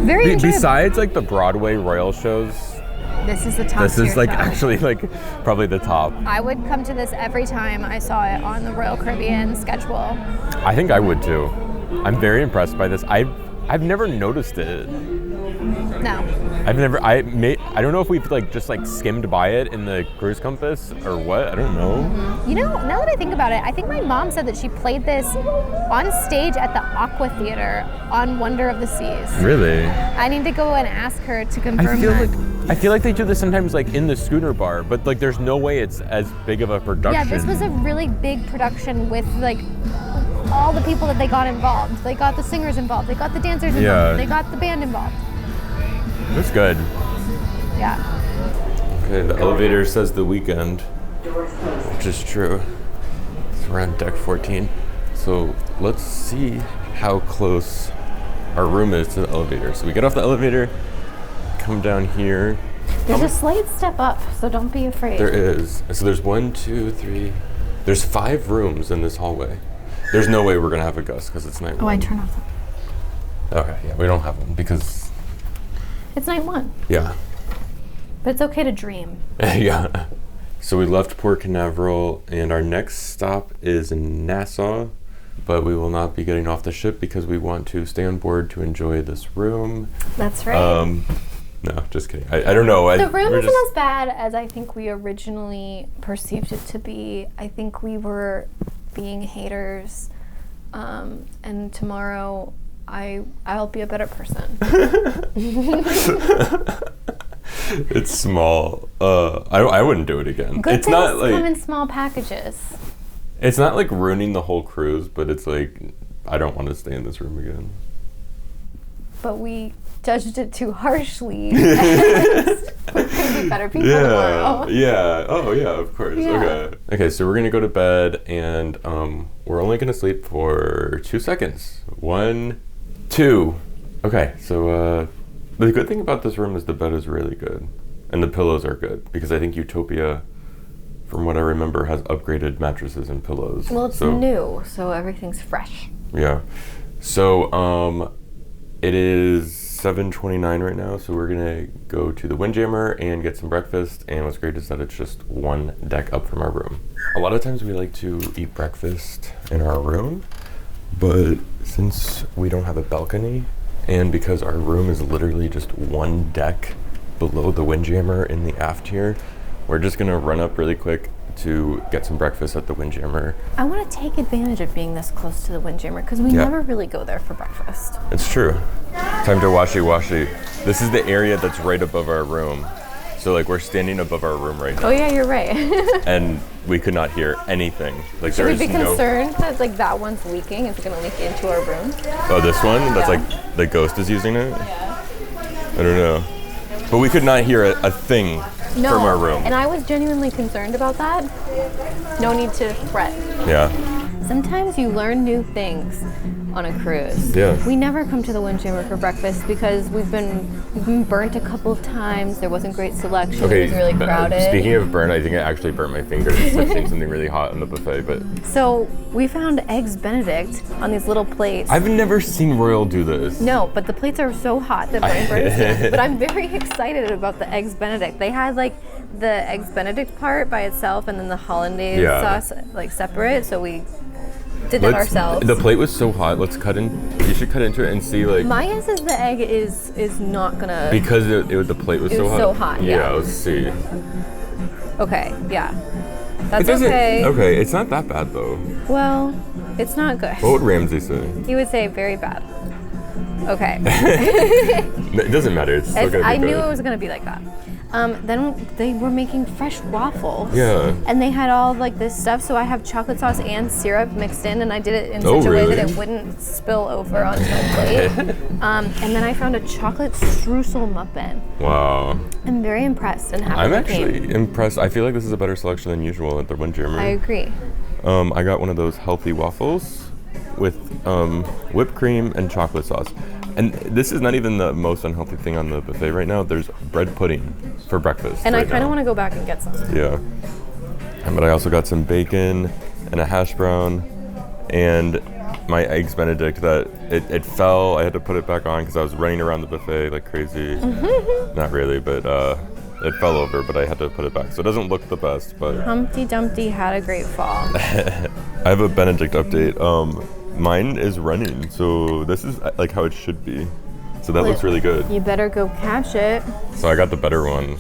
very enjoyable. Besides like the Broadway Royal shows, this is the top. This is like show. actually like probably the top. I would come to this every time I saw it on the Royal Caribbean schedule. I think I would too. I'm very impressed by this. I've never noticed it. No. I don't know if we've like just like skimmed by it in the cruise compass or what. I don't know. Mm-hmm. You know, now that I think about it, I think my mom said that she played this on stage at the Aqua Theater on Wonder of the Seas. Really? I need to go and ask her to confirm that. I feel like they do this sometimes like in the Schooner Bar, but like there's no way it's as big of a production. Yeah, this was a really big production with like all the people that they got involved. They got the singers involved, they got the dancers involved, they got the band involved. That's good. Yeah. Okay, the elevator says The Weekend, which is true. It's around deck 14. So let's see how close our room is to the elevator. So we get off the elevator, come down here. There's a slight step up, so don't be afraid. There is. So there's 1, 2, 3. There's 5 rooms in this hallway. There's no way we're gonna have a GUSS because it's night 1. Oh, I turn off the... Okay, yeah, we don't have one because... It's night 1. Yeah. But it's okay to dream. Yeah. So we left Port Canaveral and our next stop is in Nassau, but we will not be getting off the ship because we want to stay on board to enjoy this room. That's right. No, just kidding. I don't know. The room isn't as bad as I think we originally perceived it to be. I think we were being haters, and tomorrow I'll be a better person. It's small. I wouldn't do it again. Good it's things not like come in small packages. It's not like ruining the whole cruise, but it's like I don't want to stay in this room again. but we judged it too harshly. We're gonna be better people tomorrow. Yeah. Oh, yeah, of course. Yeah. Okay, so we're gonna go to bed, and we're only gonna sleep for 2 seconds. 1, 2. Okay, so the good thing about this room is the bed is really good, and the pillows are good, because I think Utopia, from what I remember, has upgraded mattresses and pillows. Well, it's new, so everything's fresh. Yeah. So it is 7:29 right now, so we're gonna go to the Windjammer and get some breakfast. And what's great is that it's just one deck up from our room. A lot of times we like to eat breakfast in our room, but since we don't have a balcony, and because our room is literally just one deck below the Windjammer in the aft here, we're just gonna run up really quick to get some breakfast at the Windjammer. I want to take advantage of being this close to the Windjammer because we never really go there for breakfast. It's true. Time to washy. This is the area that's right above our room. So like we're standing above our room right now. Oh yeah, you're right. And we could not hear anything. Like Should we be concerned that like that one's leaking? Is it gonna leak into our room? Oh, this one? That's like the ghost is using it? Yeah. I don't know. But we could not hear a thing from our room. And I was genuinely concerned about that. No need to fret. Yeah. Sometimes you learn new things on a cruise. Yeah. We never come to the Windjammer for breakfast because we've been burnt a couple of times. There wasn't great selection. Okay, it was really crowded. Speaking of burn, I think I actually burnt my fingers touching something really hot on the buffet. But so we found eggs Benedict on these little plates. I've never seen Royal do this. No, but the plates are so hot that brain burns. But I'm very excited about the eggs Benedict. They had like the eggs Benedict part by itself and then the hollandaise sauce like separate. So we did that ourselves. The plate was so hot. Let's cut in. You should cut into it and see like. My guess is the egg is not gonna. Because the plate was so hot. So hot. Yeah. Let's see. Okay. Yeah. That's okay. Okay, it's not that bad though. Well, it's not good. What would Ramsey say? He would say very bad. Okay. It doesn't matter. It's still gonna be I good. knew it was gonna be like that. Then they were making fresh waffles. Yeah. And they had all like this stuff. So I have chocolate sauce and syrup mixed in, and I did it in such a way that it wouldn't spill over onto the plate. And then I found a chocolate streusel muffin. Wow. I'm very impressed and happy. I'm actually impressed. I feel like this is a better selection than usual at the Windjammer. I agree. I got one of those healthy waffles with whipped cream and chocolate sauce. And this is not even the most unhealthy thing on the buffet right now. There's bread pudding for breakfast. And I kind of want to go back and get some. Yeah. But I also got some bacon and a hash brown and my eggs Benedict that it fell. I had to put it back on because I was running around the buffet like crazy. Not really, but it fell over, but I had to put it back. So it doesn't look the best, but. Humpty Dumpty had a great fall. I have a Benedict update. Mine is running, so this is like how it should be. So that looks really good. You better go catch it. So I got the better one.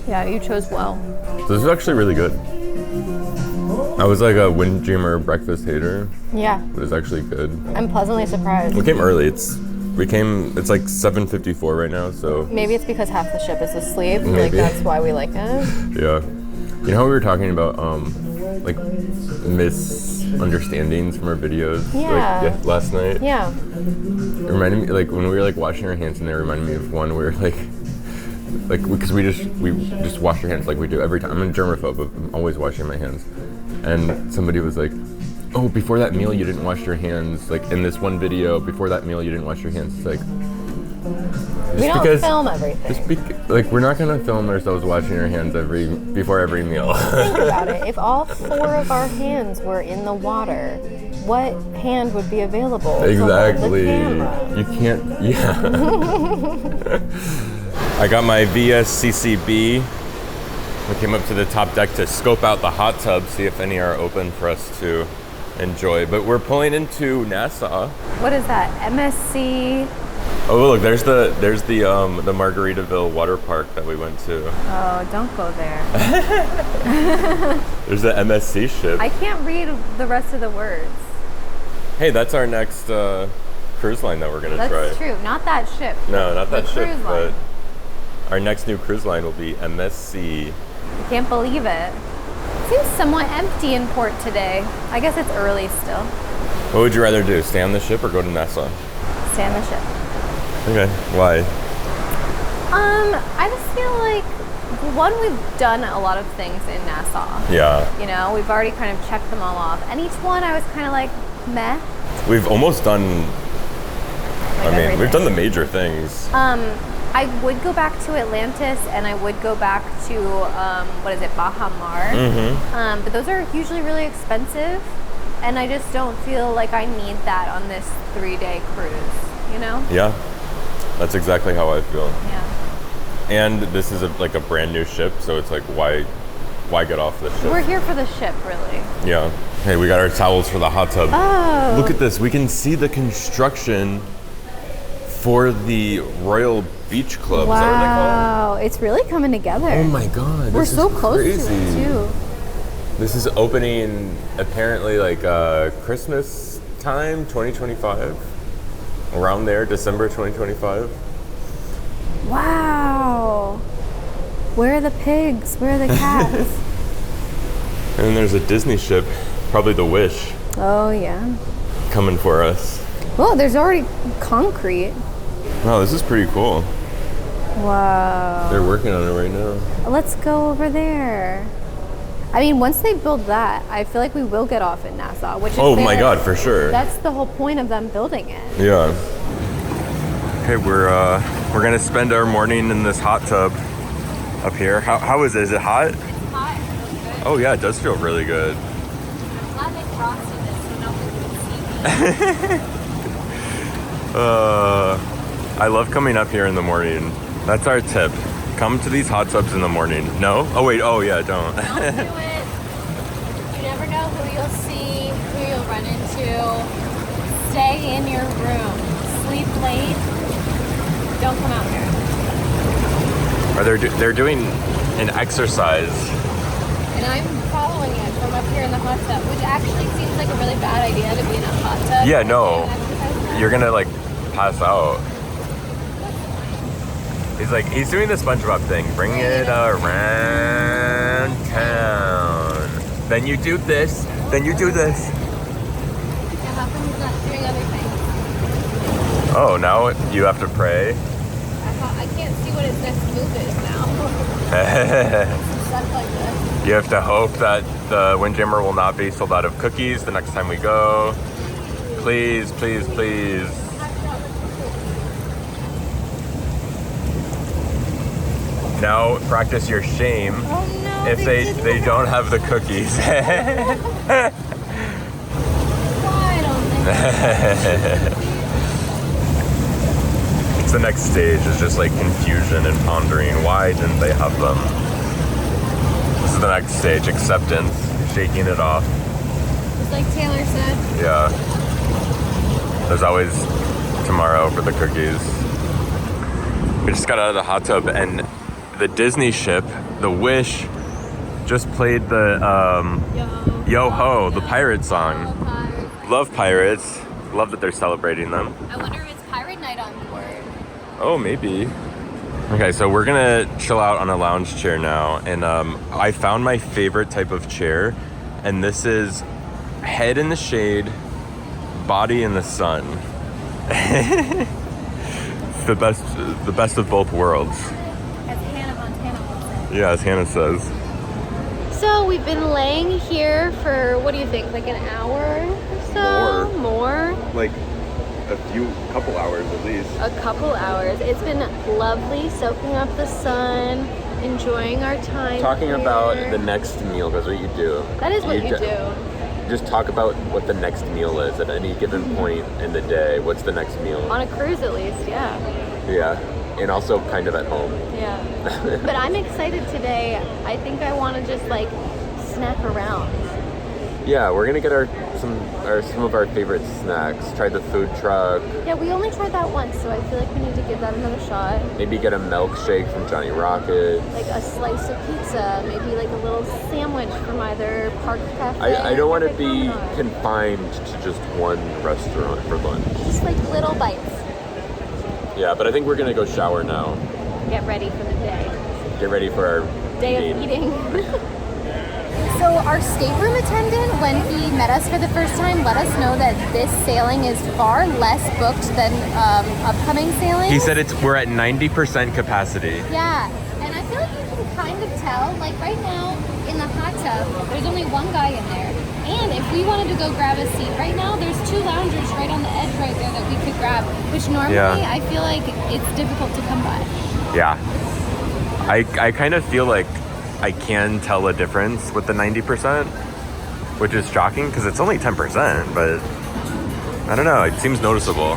Yeah, you chose well. So this is actually really good. I was like a Windjammer breakfast hater. Yeah. But it's actually good. I'm pleasantly surprised. We came early. It's like 7:54 right now, so. Maybe it's because half the ship is asleep. Maybe. Like that's why we like it. Yeah. You know how we were talking about like misunderstandings from our videos last night? Yeah. It reminded me, like when we were like washing our hands, and it reminded me of one where like because we just wash our hands like we do every time. I'm a germaphobe, but I'm always washing my hands. And somebody was like, "Oh, before that meal you didn't wash your hands." Like in this one video, before that meal you didn't wash your hands. It's like we don't film everything. Like we're not gonna film ourselves washing our hands before every meal. Think about it. If all 4 of our hands were in the water, what hand would be available? Exactly. To hold the camera? You can't. Yeah. I got my VSCCB. We came up to the top deck to scope out the hot tubs, see if any are open for us to enjoy. But we're pulling into Nassau. What is that? MSC. Oh look, there's the Margaritaville water park that we went to. Oh, don't go there. There's the MSC ship. I can't read the rest of the words. Hey, that's our next cruise line that we're gonna try. That's true. Not that ship. No, not that ship, cruise but line. our next new cruise line will be MSC. I can't believe it. Seems somewhat empty in port today. I guess it's early still. What would you rather do, stay on the ship or go to Nassau? Stay on the ship. Okay, why? I just feel like, one, we've done a lot of things in Nassau. Yeah. You know, we've already kind of checked them all off. And each one I was kind of like, meh. We've almost done, Like we've done the major things. I would go back to Atlantis, and I would go back to, Baha Mar. But those are usually really expensive, and I just don't feel like I need that on this 3-day cruise, you know? Yeah, that's exactly how I feel. Yeah. And this is like a brand new ship, so it's like, why get off the ship? We're here for the ship, really. Yeah. Hey, we got our towels for the hot tub. Oh. Look at this. We can see the construction for the Royal Beach Club. Wow. Is that what they call it? It's really coming together. Oh my God. We're this so is close crazy. to it, too. This is opening apparently like Christmas time, 2025. Around there, December 2025. Wow. Where are the pigs? Where are the cats? And then there's a Disney ship, probably the Wish, Oh, yeah. coming for us. Oh, there's already concrete. Wow, this is pretty cool. Wow. They're working on it right now. Let's go over there. I mean, once they build that, I feel like we will get off in Nassau, which is Oh my fair. God, for sure. That's the whole point of them building it. Yeah. Okay, we're gonna spend our morning in this hot tub up here. How is it? Is it hot? It's hot. Good. Oh yeah, it does feel really good. I'm glad they frosted this so no one can see me. I love coming up here in the morning. That's our tip. Come to these hot tubs in the morning. No? Oh wait, oh yeah, don't. Don't do it. You never know who you'll see, who you'll run into. Stay in your room. Sleep late. Don't come out here. They're doing an exercise. And I'm following it from up here in the hot tub, which actually seems like a really bad idea to be in a hot tub. Yeah, and no. do an exercise. You're gonna like pass out. He's doing the SpongeBob thing. Bring it around town. Then you do this. Then you do this. So how come he's not doing other things? Oh, now you have to pray. I can't see what his next move is now. Stuff like this. You have to hope that the Windjammer will not be sold out of cookies the next time we go. Please, please, please. Now practice your shame Oh no! if they don't have the cookies. I don't think. It's the next stage is just like confusion and pondering. Why didn't they have them? This is the next stage, acceptance, shaking it off. Just like Taylor said. Yeah. There's always tomorrow for the cookies. We just got out of the hot tub and the Disney ship, the Wish, just played the Yo Ho, the pirate song. Love pirates. Love that they're celebrating them. I wonder if it's pirate night on board. Oh, maybe. Okay, so we're gonna chill out on a lounge chair now, and I found my favorite type of chair, and this is head in the shade, body in the sun. It's the best of both worlds. As Hannah Montana would say. Yeah, as Hannah says. So we've been laying here for, what do you think, like an hour or so? More? Like a couple hours at least. A couple hours. It's been lovely soaking up the sun, enjoying our time Talking here. about the next meal, that's what you do. That is what you do. Just talk about what the next meal is at any given point in the day. What's the next meal? On a cruise at least, yeah. Yeah, and also kind of at home. Yeah. But I'm excited today. I think I want to just like snack around. Yeah, we're gonna get some of our favorite snacks. Try the food truck. Yeah, we only tried that once, so I feel like we need to give that another shot. Maybe get a milkshake from Johnny Rockets. Like a slice of pizza, maybe like a little sandwich from either Park Cafe. I don't want to or be Promenade. confined to just one restaurant for lunch. Just like little bites. Yeah, but I think we're gonna go shower now. Get ready for the day. Get ready for our Day of eating. So our stateroom attendant, when he met us for the first time, let us know that this sailing is far less booked than upcoming sailings. He said we're at 90% capacity. Yeah, and I feel like you can kind of tell, like right now in the hot tub, there's only one guy in there. And if we wanted to go grab a seat right now, there's 2 loungers right on the edge right there that we could grab, which normally I feel like it's difficult to come by. Yeah. I kind of feel like I can tell a difference with the 90%, which is shocking because it's only 10%, but I don't know, it seems noticeable.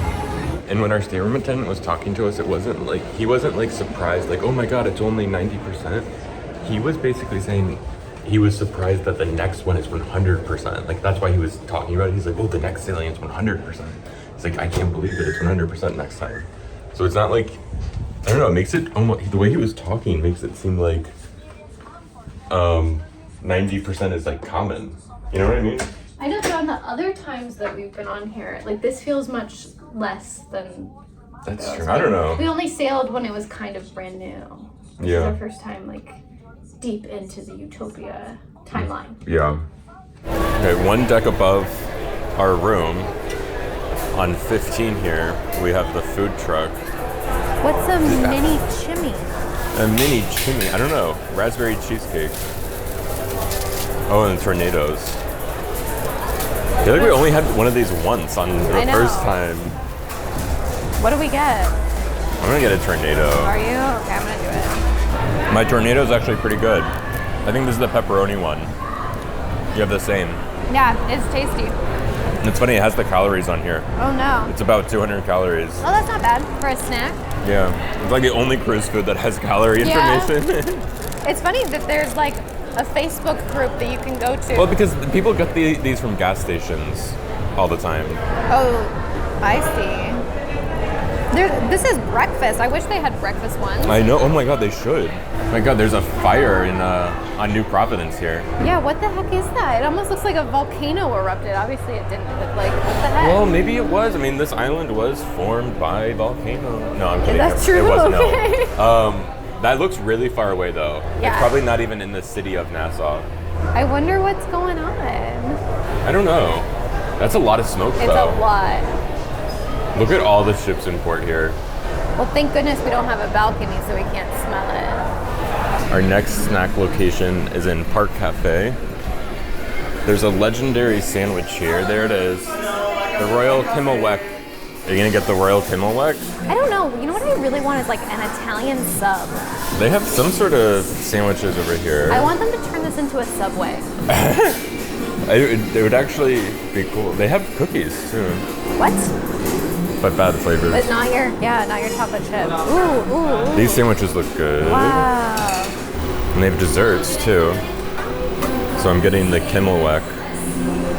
And when our stateroom attendant was talking to us, he wasn't like surprised, like, oh my God, it's only 90%. He was basically saying he was surprised that the next one is 100%. Like, that's why he was talking about it. He's like, oh, the next sailing is 100%. He's like, I can't believe that it's 100% next time. So it's not like, I don't know, it makes it almost, the way he was talking makes it seem like 90% is like common. You know what I mean? I know, but on the other times that we've been on here, like this feels much less than. That's true. I don't know. We only sailed when it was kind of brand new. This is our first time, like, deep into the Utopia timeline. Yeah. Okay, one deck above our room, on 15 here, we have the food truck. What's a mini chimney? A mini chimney, I don't know. Raspberry cheesecake. Oh, and tornadoes. I feel like we only had one of these once on the first time. What do we get? I'm gonna get a tornado. Are you? Okay, I'm gonna do it. My tornado is actually pretty good. I think this is the pepperoni one. You have the same. Yeah, it's tasty. And it's funny, it has the calories on here. Oh no. It's about 200 calories. Oh, that's not bad for a snack. Yeah, it's like the only cruise food that has calorie information. It's funny that there's like a Facebook group that you can go to. Well, because people get these from gas stations all the time. Oh, I see. This is breakfast. I wish they had breakfast ones. I know. Oh my God, they should. Oh my God, there's a fire on New Providence here. Yeah, what the heck is that? It almost looks like a volcano erupted. Obviously it didn't, but like, what the heck? Well, maybe it was. I mean, this island was formed by a volcano. No, I'm kidding. That's true. It was, okay. no. That looks really far away, though. Yeah. It's probably not even in the city of Nassau. I wonder what's going on. I don't know. That's a lot of smoke, though. It's a lot. Look at all the ships in port here. Well, thank goodness we don't have a balcony so we can't smell it. Our next snack location is in Park Cafe. There's a legendary sandwich here. There it is. The Royal Kimmelweck. Are you gonna get the Royal Kimmelweck? I don't know. You know what I really want is like an Italian sub. They have some sort of sandwiches over here. I want them to turn this into a Subway. It would actually be cool. They have cookies too. What? But bad flavors. But not your chocolate chip. Ooh, ooh. These sandwiches look good. Wow. And they have desserts too. So I'm getting the Kimmelweck.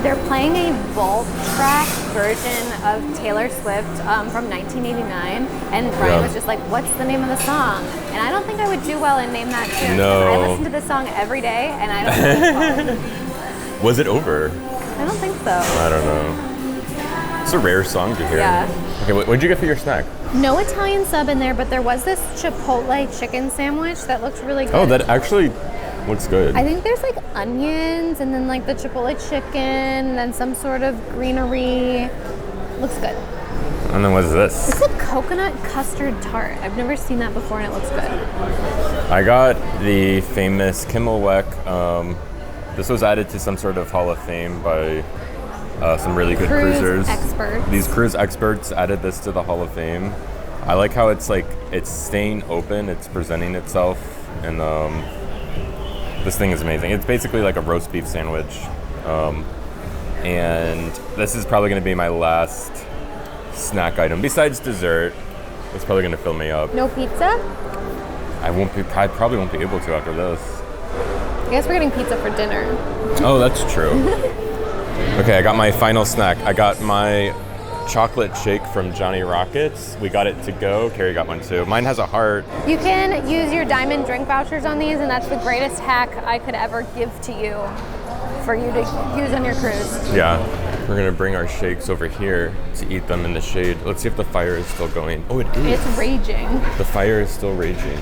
They're playing a vault track version of Taylor Swift from 1989, and Brian was just like, "What's the name of the song?" And I don't think I would do well in Name That Tune. No. I listen to this song every day, and I don't think it's Was it over? I don't think so. I don't know. It's a rare song to hear. Yeah. Okay, what did you get for your snack? No Italian sub in there, but there was this Chipotle chicken sandwich that looked really good. Oh, that actually looks good. I think there's like onions and then like the Chipotle chicken and then some sort of greenery. Looks good. And then what's this? It's a coconut custard tart. I've never seen that before and it looks good. I got the famous Kimmelweck. This was added to some sort of Hall of Fame by some really good cruisers. Experts. These cruise experts added this to the Hall of Fame. I like how it's staying open, it's presenting itself, and this thing is amazing. It's basically like a roast beef sandwich. And this is probably going to be my last snack item. Besides dessert, it's probably going to fill me up. No pizza? I probably won't be able to after this. I guess we're getting pizza for dinner. Oh, that's true. Okay, I got my final snack. I got my chocolate shake from Johnny Rockets. We got it to go. Kerry got one too. Mine has a heart. You can use your diamond drink vouchers on these, and that's the greatest hack I could ever give to you for you to use on your cruise. Yeah. We're gonna bring our shakes over here to eat them in the shade. Let's see if the fire is still going. Oh, it is. It's raging. The fire is still raging.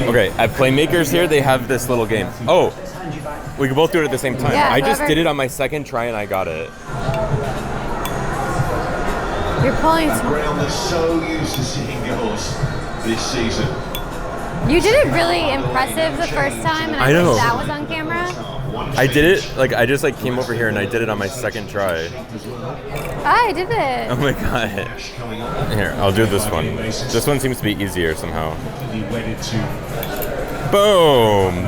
Okay, at Playmakers here, they have this little game. Oh, we can both do it at the same time. Yeah, I just whoever- did it on my second try and I got it. You're pulling. They're so used to seeing girls this season. You did it really impressive the first time, and I know. wish that was on camera. I did it, like, I just, like, came over here and I did it on my second try. I did it. Oh my god. Here, I'll do this one. This one seems to be easier somehow. Boom!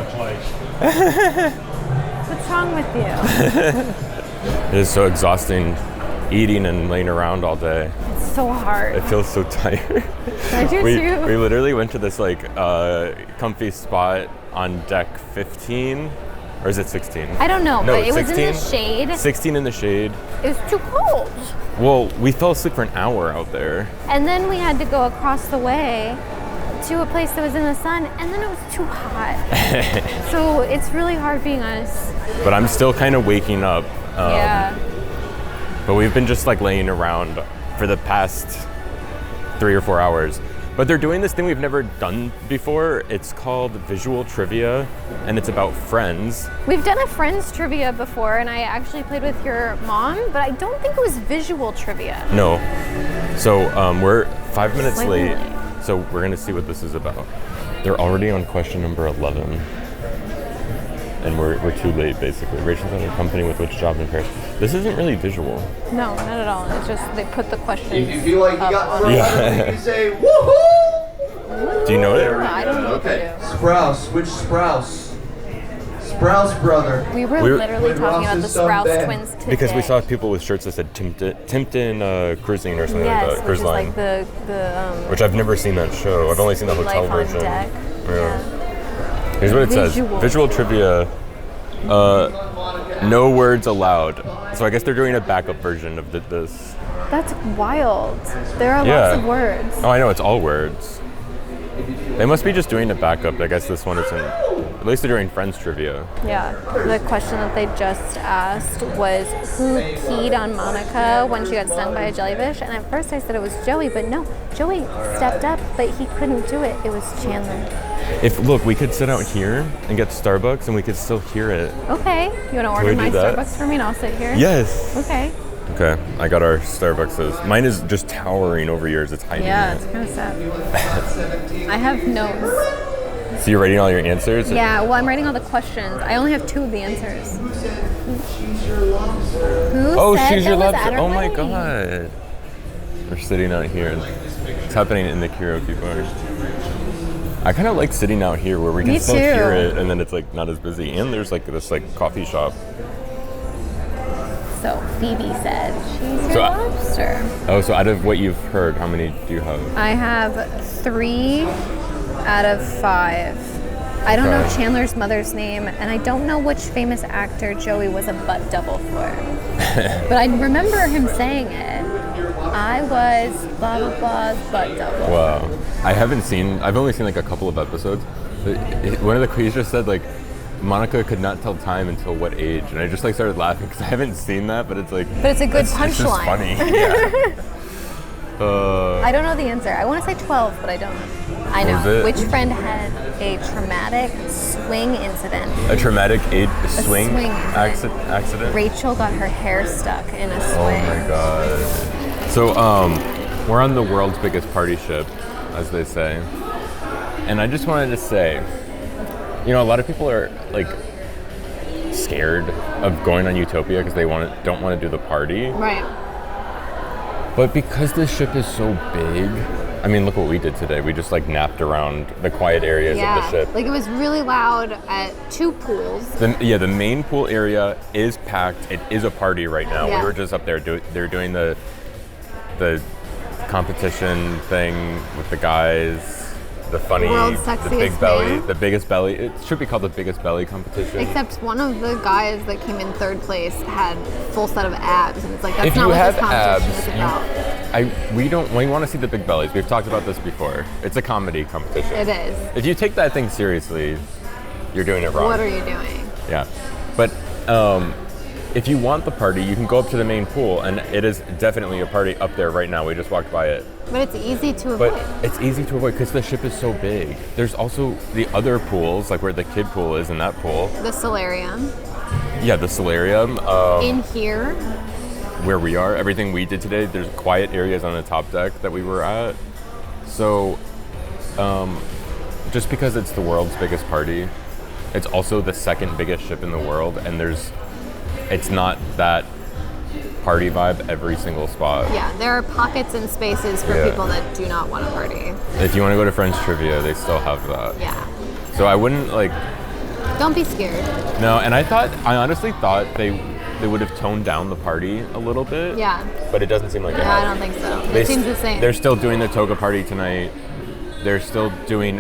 What's wrong with you? It is so exhausting eating and laying around all day. It's so hard. I feel so tired. I do we too. literally went to this like comfy spot on deck 15, or is it 16? I don't know, No, but it was 16? in the shade. 16 in the shade. It was too cold. Well, we fell asleep for an hour out there. And then we had to go across the way to a place that was in the sun, and then it was too hot. So it's really hard being honest. But I'm still kind of waking up. Yeah. But we've been just like laying around for the past 3 or 4 hours. But they're doing this thing we've never done before. It's called visual trivia, and it's about friends. We've done a Friends trivia before, and I actually played with your mom, but I don't think it was visual trivia. No. So we're 5 minutes Slightly late. late. So we're gonna see what this is about. They're already on question number 11. And we're too late, basically. Rachel's on a company with which job in Paris. This isn't really visual. No, not at all. It's just they put the questions. If you feel like you up got on- Yeah. you say woohoo! Do you know it? I don't know what to Okay. do. Sprouse, which Sprouse? Sprouse brother. We were We're- literally talking about the Ross's son Sprouse Ben. twins today. Because we saw people with shirts that said Timpton Cruising or something yes, like that. which Cruise is line. like the Which I've never seen that show. I've only seen the hotel Life on version. Deck. Yeah. Here's what it says. Visual. Visual trivia. No words allowed. So I guess they're doing a backup version of this. That's wild. There are Yeah. lots of words. Oh, I know, it's all words. They must be just doing a backup. I guess this one isn't. At least they're doing Friends trivia. Yeah. The question that they just asked was who peed on Monica when she got stung by a jellyfish? And at first I said it was Joey, but no, Joey stepped up, but he couldn't do it. It was Chandler. Look, we could sit out here and get Starbucks and we could still hear it. Okay. You want to order we my do that? Starbucks for me and I'll sit here? Yes. Okay. Okay, I got our Starbucks. Mine is just towering over yours. It's hiding Yeah, it. it's kind of sad. I have notes. So you're writing all your answers? Yeah, well, I'm writing all the questions. I only have 2 of the answers. Who Oh, said choose your that was lobster. at our Oh my wedding? god. We're sitting out here. It's happening in the karaoke bar. I kind of like sitting out here where we can Me still too. hear it and then it's like not as busy. And there's like this like coffee shop. So Phoebe said, choose your So lobster. Oh, so out of what you've heard, how many do you have? I have 3 out of 5. I don't know Okay. Chandler's mother's name, and I don't know which famous actor Joey was a butt double for. But I remember him saying it. I was blah blah blah's butt double. Wow. I've only seen like a couple of episodes. But one of the queens just said like, Monica could not tell time until what age, and I just like started laughing because I haven't seen that, but it's like. But it's a good It's just punchline. funny. Yeah. I don't know the answer. I want to say 12, but I don't. I Was know. it? Which friend had a traumatic swing incident? A traumatic swing swing accident. Rachel got her hair stuck in a swing. Oh my god. So we're on the world's biggest party ship, as they say, and I just wanted to say, you know, a lot of people are like scared of going on Utopia because they don't want to do the party. Right. But because this ship is so big, I mean, look what we did today. We just like napped around the quiet areas of the ship. Like it was really loud at 2 pools. The main pool area is packed. It is a party right now. Yeah. We were just up there. They're doing the competition thing with the guys. The funny, World's the sexiest big belly, man. the biggest belly. It should be called the biggest belly competition. Except one of the guys that came in 3rd place had full set of abs, and it's like that's if not you what have this competition is abs, about. we want to see the big bellies. We've talked about this before. It's a comedy competition. It is. If you take that thing seriously, you're doing it wrong. What are you doing? Yeah, but if you want the party, you can go up to the main pool, and it is definitely a party up there right now. We just walked by it. But it's easy to avoid. But it's easy to avoid because the ship is so big. There's also the other pools, like where the kid pool is in that pool. The solarium. Yeah, the solarium. In here. Where we are, everything we did today, there's quiet areas on the top deck that we were at. So, just because it's the world's biggest party, it's also the second biggest ship in the world, and it's not that party vibe every single spot. Yeah, there are pockets and spaces for people that do not want to party. If you want to go to French Trivia, they still have that. Yeah. So I wouldn't Don't be scared. No, and I honestly thought they would have toned down the party a little bit. Yeah. But it doesn't seem like it. I don't think so. It seems the same. They're still doing the toga party tonight. They're still doing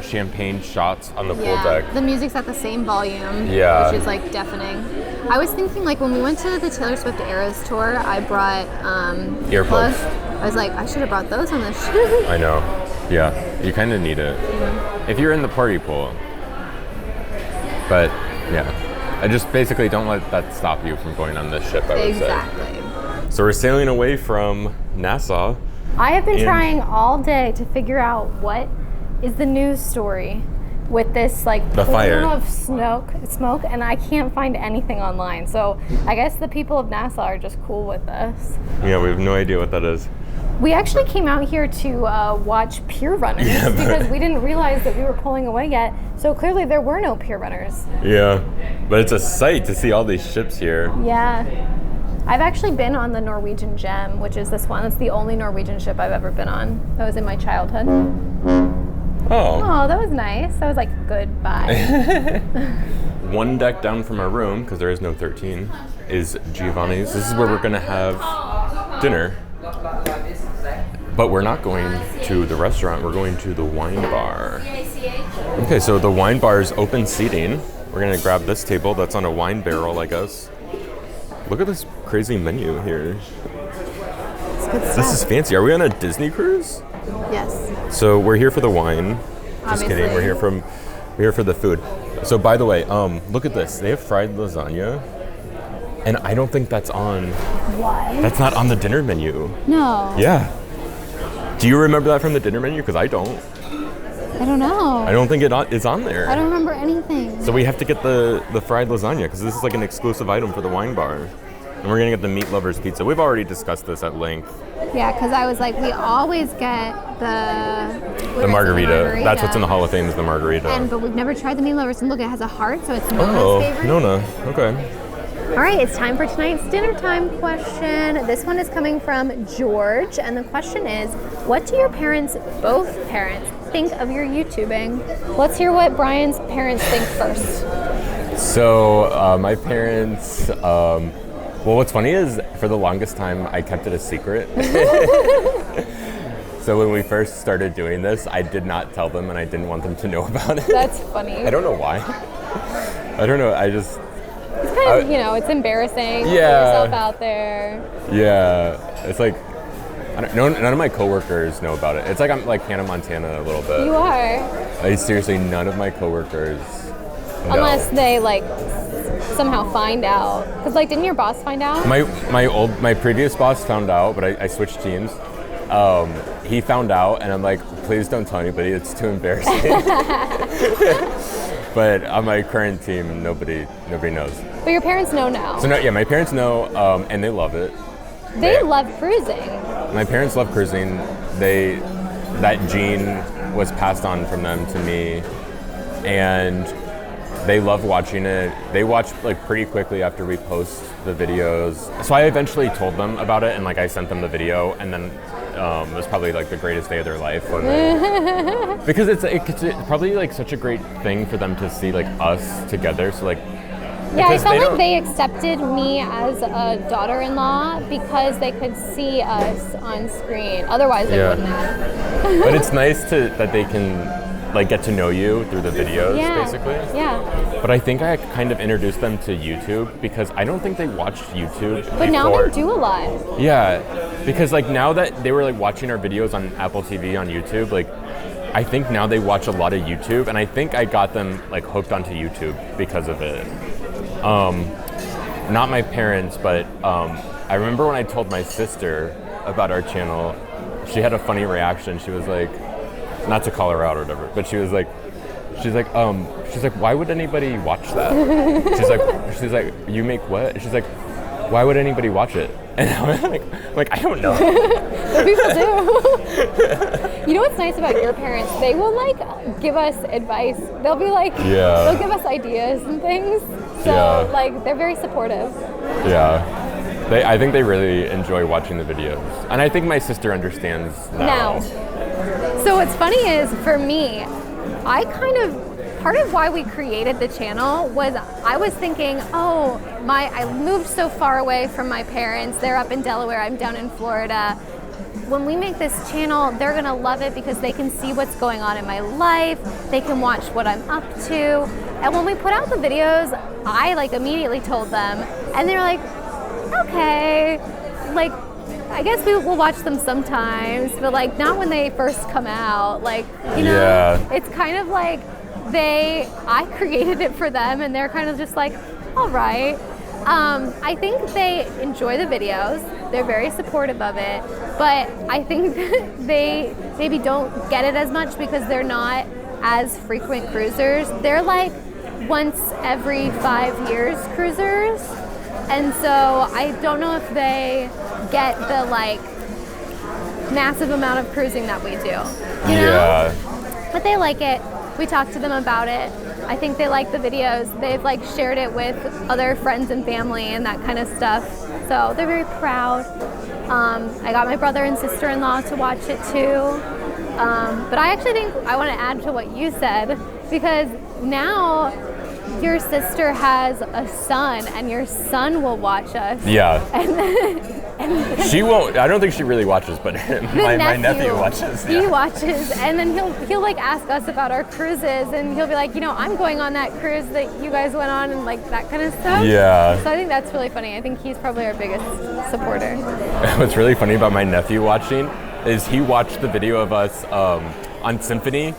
champagne shots on the pool deck. The music's at the same volume, Yeah. which is like deafening. I was thinking when we went to the Taylor Swift Eras tour, I brought earplugs. I was like, I should have brought those on this ship. I know. Yeah, you kind of need it if you're in the party pool. But yeah, I just basically don't let that stop you from going on this ship. I would Exactly. say. So we're sailing away from Nassau. I have been trying all day to figure out what is the news story with this the plume fire of smoke, and I can't find anything online. So I guess the people of Nassau are just cool with this. Yeah, we have no idea what that is. We actually came out here to watch pier runners because we didn't realize that we were pulling away yet. So clearly there were no pier runners. Yeah, but it's a sight to see all these ships here. Yeah. I've actually been on the Norwegian Gem, which is this one. It's the only Norwegian ship I've ever been on. That was in my childhood. Oh, that was nice. That was like goodbye. One deck down from our room, because there is no 13, is Giovanni's. This is where we're going to have dinner. But we're not going to the restaurant. We're going to the wine bar. Okay, so the wine bar is open seating. We're going to grab this table that's on a wine barrel, I guess. Look at this crazy menu here. It's good stuff. This is fancy. Are we on a Disney cruise? Yes. So we're here for the wine. Just Obviously. kidding. We're here for the food. So by the way, look at this. They have fried lasagna, and I don't think that's on. What? That's not on the dinner menu. No. Yeah. Do you remember that from the dinner menu? Because I don't. I don't know. I don't think it's on there. I don't remember anything. So we have to get the fried lasagna because this is like an exclusive item for the wine bar. And we're going to get the meat lovers pizza. We've already discussed this at length. Yeah, because I was like, we always get The margarita. That's what's in the Hall of Fame is the margarita. But we've never tried the meat lovers. And look, it has a heart, so it's Nona's favorite. Nona. Okay. All right, it's time for tonight's dinner time question. This one is coming from George, and the question is, what do your parents, both parents, think of your YouTubing? Let's hear what Brian's parents think first. So my parents, well, what's funny is for the longest time, I kept it a secret. So when we first started doing this, I did not tell them and I didn't want them to know about it. That's funny. I don't know why. I don't know, It's kind of, it's embarrassing to put yourself out there. Yeah, it's like, none of my coworkers know about it. It's like I'm like Hannah Montana a little bit. You are. Seriously, none of my coworkers know. Unless they somehow find out. Because didn't your boss find out? My previous boss found out, but I switched teams. He found out, and I'm like, please don't tell anybody. It's too embarrassing. But on my current team, nobody knows. But your parents know now. So my parents know, and they love it. They love cruising. My parents love cruising. That gene was passed on from them to me, and they love watching it. They watch pretty quickly after we post the videos. So I eventually told them about it, and I sent them the video, and then it was probably the greatest day of their life for me. Because it's probably such a great thing for them to see us together. So yeah, I felt like they accepted me as a daughter-in-law because they could see us on screen. Otherwise, they wouldn't have. But it's nice that they can get to know you through the videos, basically. Yeah. But I think I kind of introduced them to YouTube because I don't think they watched YouTube But before. now they do a lot. Yeah, because now that they were watching our videos on Apple TV on YouTube, I think now they watch a lot of YouTube, and I think I got them hooked onto YouTube because of it. not my parents, but I remember when I told my sister about our channel, she had a funny reaction. She was like, not to call her out or whatever, but she's like, why would anybody watch that? she's like, you make what? She's like, why would anybody watch it? And I'm like, I don't know. But people do. You know what's nice about your parents? They will like give us advice. They'll be like, they'll give us ideas and things. So like, they're very supportive. Yeah. I think they really enjoy watching the videos. And I think my sister understands now. So what's funny is, for me, part of why we created the channel was I was thinking, I moved so far away from my parents. They're up in Delaware, I'm down in Florida. When we make this channel, they're gonna love it because they can see what's going on in my life. They can watch what I'm up to. And when we put out the videos, I like immediately told them, and they're like, okay, like, I guess we will watch them sometimes, but like not when they first come out. Like, you know, it's kind of like I created it for them, and they're kind of just like, all right. I think they enjoy the videos. They're very supportive of it, but I think they maybe don't get it as much because they're not as frequent cruisers. They're like once every 5 years cruisers. And so I don't know if they get the like massive amount of cruising that we do, you know? But they like it. We talk to them about it. I think they like the videos. They've like shared it with other friends and family and that kind of stuff. So they're very proud. I got my brother and sister-in-law to watch it too. But I actually think I want to add to what you said, because now your sister has a son, and your son will watch us. Yeah. And she won't. I don't think she really watches, but my nephew watches. He watches, and then he'll like ask us about our cruises, and he'll be like, I'm going on that cruise that you guys went on, and like that kind of stuff. Yeah. So I think that's really funny. I think he's probably our biggest supporter. What's really funny about my nephew watching is he watched the video of us on Symphony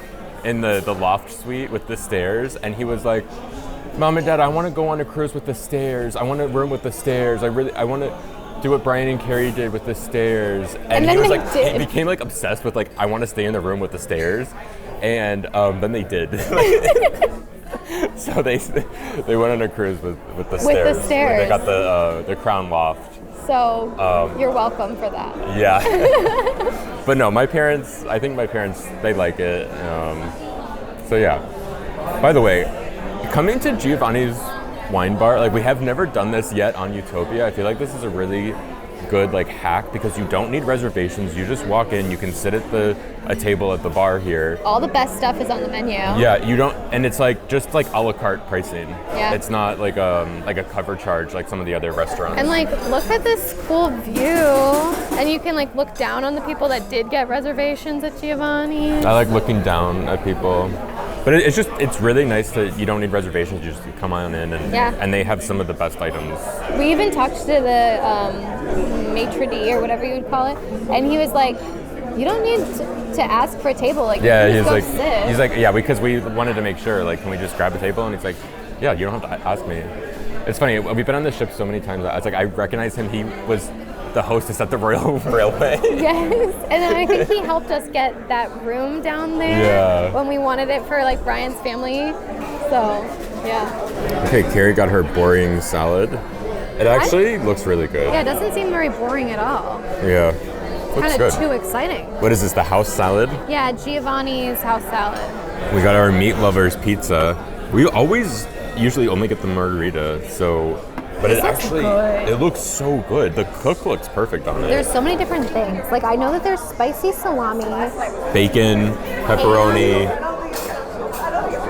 in the loft suite with the stairs, and he was like, Mom and Dad, I want to go on a cruise with the stairs. I want a room with the stairs. I want to do what Brian and Kerry did with the stairs. And he was like, he became like obsessed with like, I want to stay in the room with the stairs. And then they did. So they went on a cruise with the stairs. With the stairs. They got the Crown Loft. So you're welcome for that. Yeah. But no, I think my parents, they like it. So yeah. By the way, coming to Giovanni's wine bar, like we have never done this yet on Utopia. I feel like this is a really good like hack because you don't need reservations. You just walk in, you can sit at a table at the bar here. All the best stuff is on the menu. Yeah, you don't, and it's like just like a la carte pricing. Yeah. It's not like a cover charge like some of the other restaurants. And like, look at this cool view, and you can like look down on the people that did get reservations at Giovanni's. I like looking down at people. But it's really nice that you don't need reservations. You just come on in, and they have some of the best items. We even talked to the maitre d' or whatever you would call it, and he was like, you don't need to ask for a table. Like, yeah, he's like, yeah, because we wanted to make sure, like, can we just grab a table? And he's like, yeah, you don't have to ask me. It's funny, we've been on this ship so many times. I was like, I recognize him. He was the hostess at the Royal Railway. Yes, and then I think he helped us get that room down there when we wanted it for like Brian's family. So, yeah. Okay, Kerry got her boring salad. It actually looks really good. Yeah, it doesn't seem very boring at all. Yeah. Kind of too exciting. What is this, the house salad? Yeah, Giovanni's house salad. We got our meat lovers pizza. We always usually only get the margarita, so... But it looks so good. The cook looks perfect on it. There's so many different things. Like, I know that there's spicy salami. Bacon, pepperoni.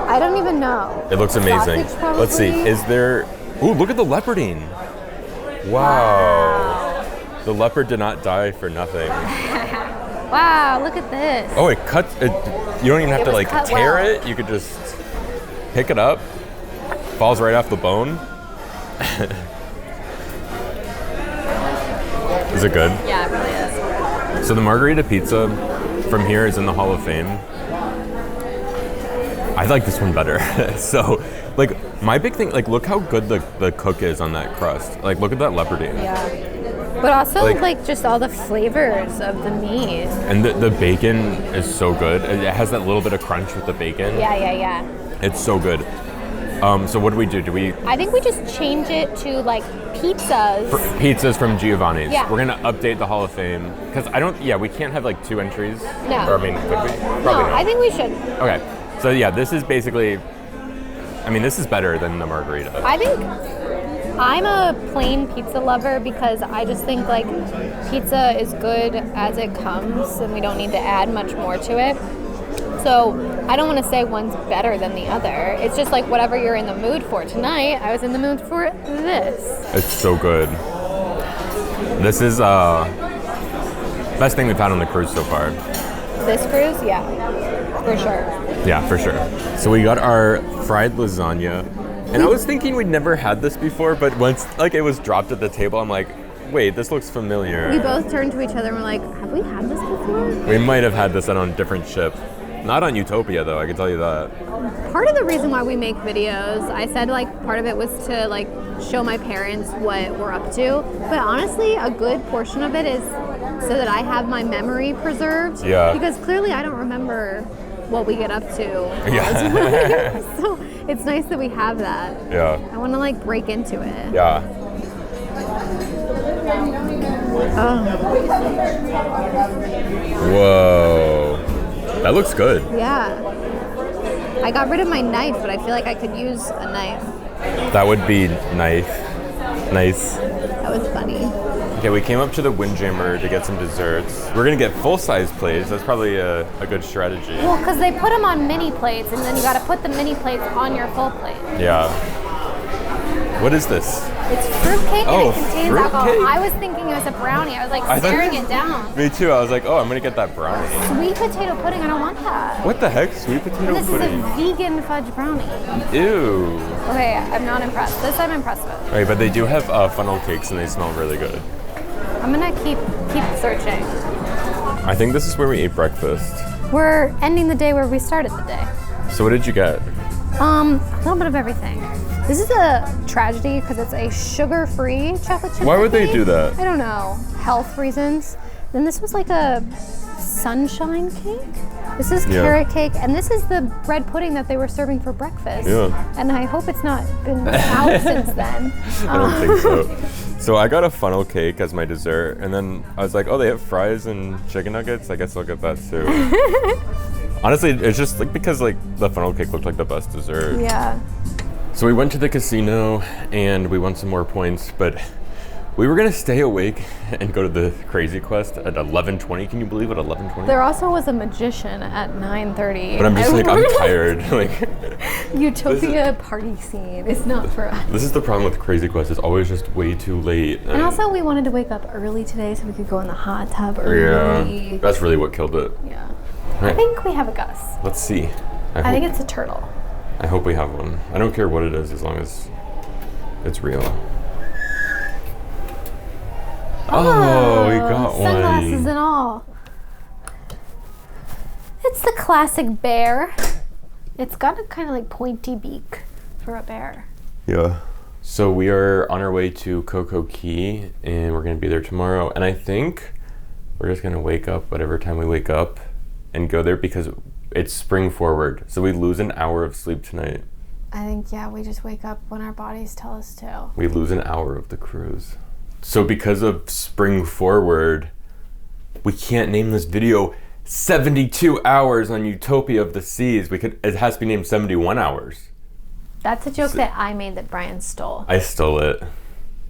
I don't even know. It looks amazing. Let's see. Is there... Ooh, look at the leopardine. Wow. The leopard did not die for nothing. Wow, look at this. Oh, it cuts... you don't even have to, like, tear it. You could just pick it up. Falls right off the bone. Is it good? Yeah, it really is. So the margarita pizza from here is in the Hall of Fame. I like this one better. So, like, my big thing, like, look how good the cook is on that crust. Like, look at that leopardine. Yeah. But also, like just all the flavors of the meat. And the bacon is so good. It has that little bit of crunch with the bacon. Yeah. It's so good. So what do we do? I think we just change it to, like, pizzas. Pizzas from Giovanni's. Yeah. We're going to update the Hall of Fame. Because we can't have, like, 2 entries. No. Or, I mean, could we? Probably not. I think we should. Okay. So, yeah, this is basically... I mean, this is better than the margarita. I think I'm a plain pizza lover because I just think, like, pizza is good as it comes and we don't need to add much more to it. So I don't want to say one's better than the other. It's just like whatever you're in the mood for. Tonight, I was in the mood for this. It's so good. This is best thing we've had on the cruise so far. This cruise? Yeah, for sure. Yeah, for sure. So we got our fried lasagna. And I was thinking we'd never had this before, but once like it was dropped at the table, I'm like, wait, this looks familiar. We both turned to each other and were like, have we had this before? We might have had this on a different ship. Not on Utopia, though, I can tell you that. Part of the reason why we make videos, I said, like, part of it was to, like, show my parents what we're up to. But honestly, a good portion of it is so that I have my memory preserved. Yeah. Because clearly I don't remember what we get up to. Yeah. So it's nice that we have that. Yeah. I want to, like, break into it. Yeah. Whoa. That looks good. Yeah. I got rid of my knife, but I feel like I could use a knife. That would be nice. That was funny. Okay, we came up to the Windjammer to get some desserts. We're gonna get full-size plates. That's probably a good strategy. Well, because they put them on mini plates, and then you got to put the mini plates on your full plate. Yeah. What is this? It's fruitcake and it contains fruit alcohol. cake? I was thinking it was a brownie. I was like staring it down. Me too. I was like, oh, I'm gonna get that brownie. Sweet potato pudding. I don't want that. What the heck? Sweet potato This pudding? is a vegan fudge brownie. Ew. Okay, I'm not impressed. This I'm impressed with. All right, but they do have funnel cakes and they smell really good. I'm gonna keep searching. I think this is where we ate breakfast. We're ending the day where we started the day. So what did you get? A little bit of everything. This is a tragedy because it's a sugar-free chocolate chip. Why would they cookie. do that? I don't know. Health reasons. Then this was like a sunshine cake. This is carrot cake, and this is the bread pudding that they were serving for breakfast. Yeah. And I hope it's not been out since then. I don't think so. So I got a funnel cake as my dessert, and then I was like, oh, they have fries and chicken nuggets? I guess I'll get that too. Honestly, it's just like because like the funnel cake looked like the best dessert. Yeah. So we went to the casino and we won some more points, but we were gonna stay awake and go to the Crazy Quest at 11:20. Can you believe it? 11:20. There also was a magician at 9:30. But I'm just like I'm tired. Like Utopia party scene. It's not for us. this is the problem with Crazy Quest. It's always just way too late. And also, we wanted to wake up early today so we could go in the hot tub early. Yeah, that's really what killed it. Yeah. Right. I think we have a Gus. Let's see. I think it's a turtle. I hope we have one. I don't care what it is as long as it's real. Oh, we got one. Sunglasses and all. It's the classic bear. It's got a kind of like pointy beak for a bear. Yeah. So we are on our way to Coco Key and we're going to be there tomorrow. And I think we're just going to wake up whatever time we wake up and go there because it's spring forward. So we lose an hour of sleep tonight. I think, yeah, we just wake up when our bodies tell us to. We lose an hour of the cruise. So because of spring forward, we can't name this video 72 hours on Utopia of the Seas. It has to be named 71 hours. That's a joke that I made that Brian stole. I stole it.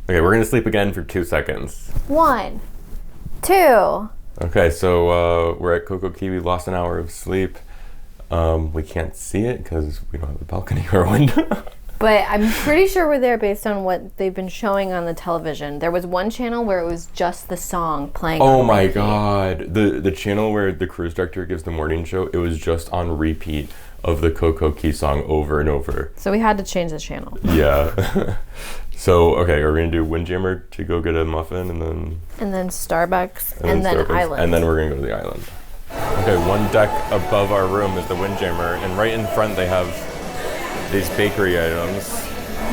Okay, we're gonna sleep again for 2 seconds. 1, 2. Okay, so we're at Coco Key. We lost an hour of sleep. We can't see it because we don't have a balcony or a window. But I'm pretty sure we're there based on what they've been showing on the television. There was one channel where it was just the song playing. Oh my god. The channel where the cruise director gives the morning show, it was just on repeat of the Coco Key song over and over. So we had to change the channel. Yeah. So, okay, are we going to do Windjammer to go get a muffin and then... And then Starbucks and then Starbucks, Island. And then we're going to go to the island. Okay, one deck above our room is the Windjammer, and right in front they have these bakery items.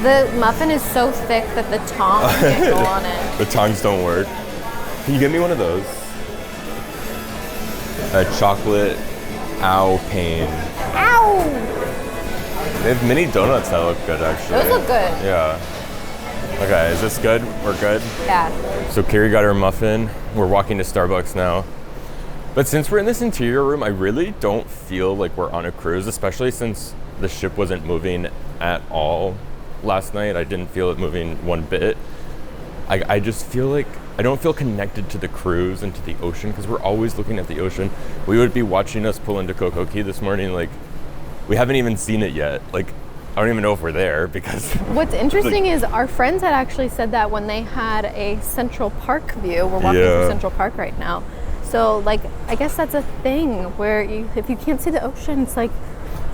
The muffin is so thick that the tongs can't go on it. The tongs don't work. Can you give me one of those? A chocolate ow pain. Ow! They have mini donuts that look good, actually. Those look good. Yeah. Okay, is this good? We're good? Yeah. So Kerry got her muffin. We're walking to Starbucks now. But since we're in this interior room, I really don't feel like we're on a cruise, especially since the ship wasn't moving at all last night. I didn't feel it moving one bit. I just feel like I don't feel connected to the cruise and to the ocean because we're always looking at the ocean. We would be watching us pull into Coco Key this morning. Like, we haven't even seen it yet. Like, I don't even know if we're there because... What's interesting is our friends had actually said that when they had a Central Park view. We're walking through Central Park right now. So, like, I guess that's a thing where if you can't see the ocean, it's like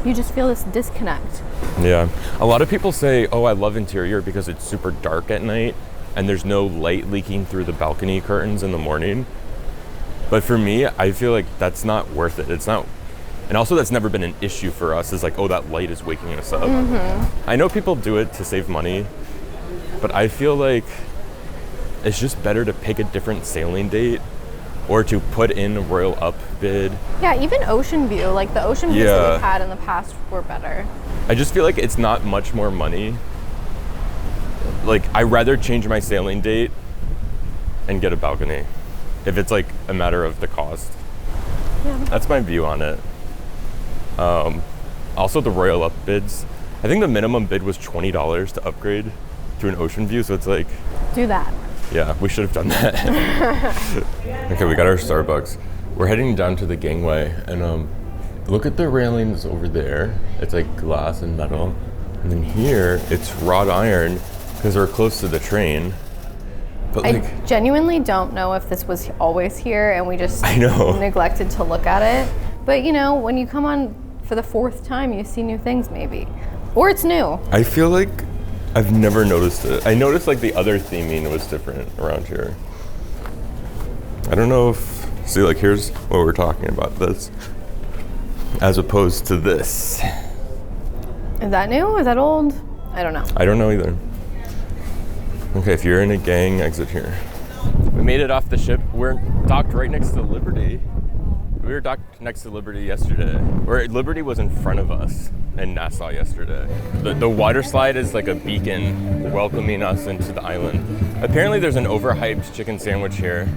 you just feel this disconnect. Yeah. A lot of people say, oh, I love interior because it's super dark at night and there's no light leaking through the balcony curtains in the morning. But for me, I feel like that's not worth it. It's not... And also that's never been an issue for us, is like, oh, that light is waking us up. I know people do it to save money, but I feel like it's just better to pick a different sailing date or to put in a Royal Up bid. Yeah, even ocean view, like the ocean views that we've had in the past were better. I just feel like it's not much more money. Like, I'd rather change my sailing date and get a balcony if it's like a matter of the cost. Yeah. That's my view on it. Also the Royal Up bids, I think the minimum bid was $20 to upgrade to an ocean view, so it's like... Do that. Yeah, we should have done that. Okay, we got our Starbucks. We're heading down to the gangway, and look at the railings over there. It's like glass and metal. And then here, it's wrought iron, because we're close to the train. But I like, genuinely don't know if this was always here and we just neglected to look at it. But you know, when you come on for the 4th time, you see new things maybe. Or it's new. I feel like I've never noticed it. I noticed like the other theming was different around here. I don't know if... See, like here's what we're talking about, this. As opposed to this. Is that new? Is that old? I don't know. I don't know either. Okay, if you're in a gang, exit here. We made it off the ship. We're docked right next to Liberty. We were docked next to Liberty yesterday. Or Liberty was in front of us in Nassau yesterday. The water slide is like a beacon welcoming us into the island. Apparently there's an overhyped chicken sandwich here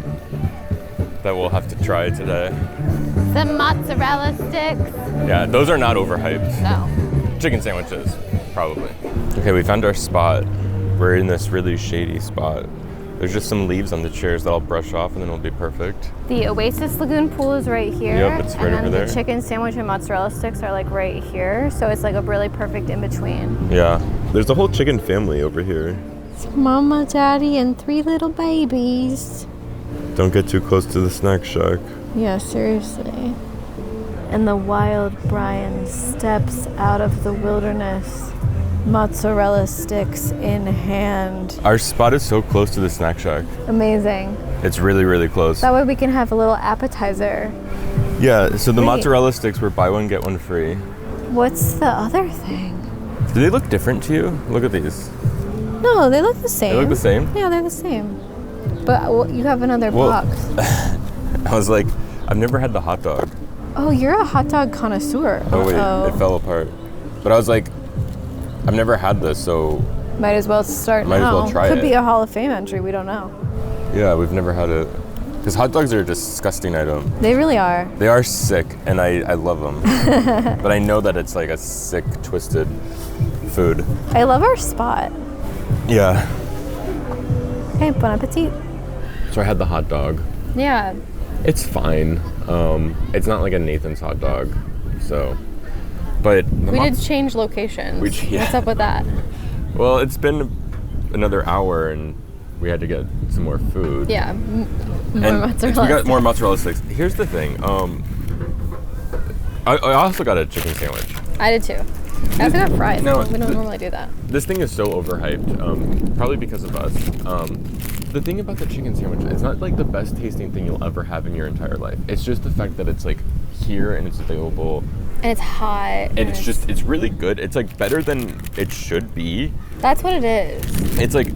that we'll have to try today. The mozzarella sticks. Yeah, those are not overhyped. No. Chicken sandwiches, probably. Okay, we found our spot. We're in this really shady spot. There's just some leaves on the chairs that I'll brush off and then it'll be perfect. The Oasis Lagoon pool is right here. Yep, it's right over there. And the chicken sandwich and mozzarella sticks are like right here. So it's like a really perfect in between. Yeah. There's a whole chicken family over here. It's Mama, Daddy, and 3 little babies. Don't get too close to the snack shack. Yeah, seriously. And the wild Brian steps out of the wilderness, mozzarella sticks in hand. Our spot is so close to the snack shack. Amazing. It's really, really close. That way we can have a little appetizer. Yeah, so the mozzarella sticks were buy one, get one free. What's the other thing? Do they look different to you? Look at these. No, they look the same. They look the same? Yeah, they're the same. But you have another box. I was like, I've never had the hot dog. Oh, you're a hot dog connoisseur. Oh wait, it fell apart. But I was like, I've never had this, so... Might as well start Might now. as well try it. Could be a Hall of Fame entry, we don't know. Yeah, we've never had it. Because hot dogs are a disgusting item. They really are. They are sick, and I love them. But I know that it's like a sick, twisted food. I love our spot. Yeah. Okay, bon appetit. So I had the hot dog. Yeah. It's fine. It's not like a Nathan's hot dog, so... But we did change locations. What's up with that? Well, it's been another hour and we had to get some more food. Yeah, more mozzarella. We got more mozzarella sticks. Here's the thing. I also got a chicken sandwich. I did too. I also got fries. No, we don't normally do that. This thing is so overhyped, probably because of us. The thing about the chicken sandwich, it's not like the best tasting thing you'll ever have in your entire life. It's just the fact that it's like here and it's available. And it's hot. And it's really good. It's like better than it should be. That's what it is. It's like...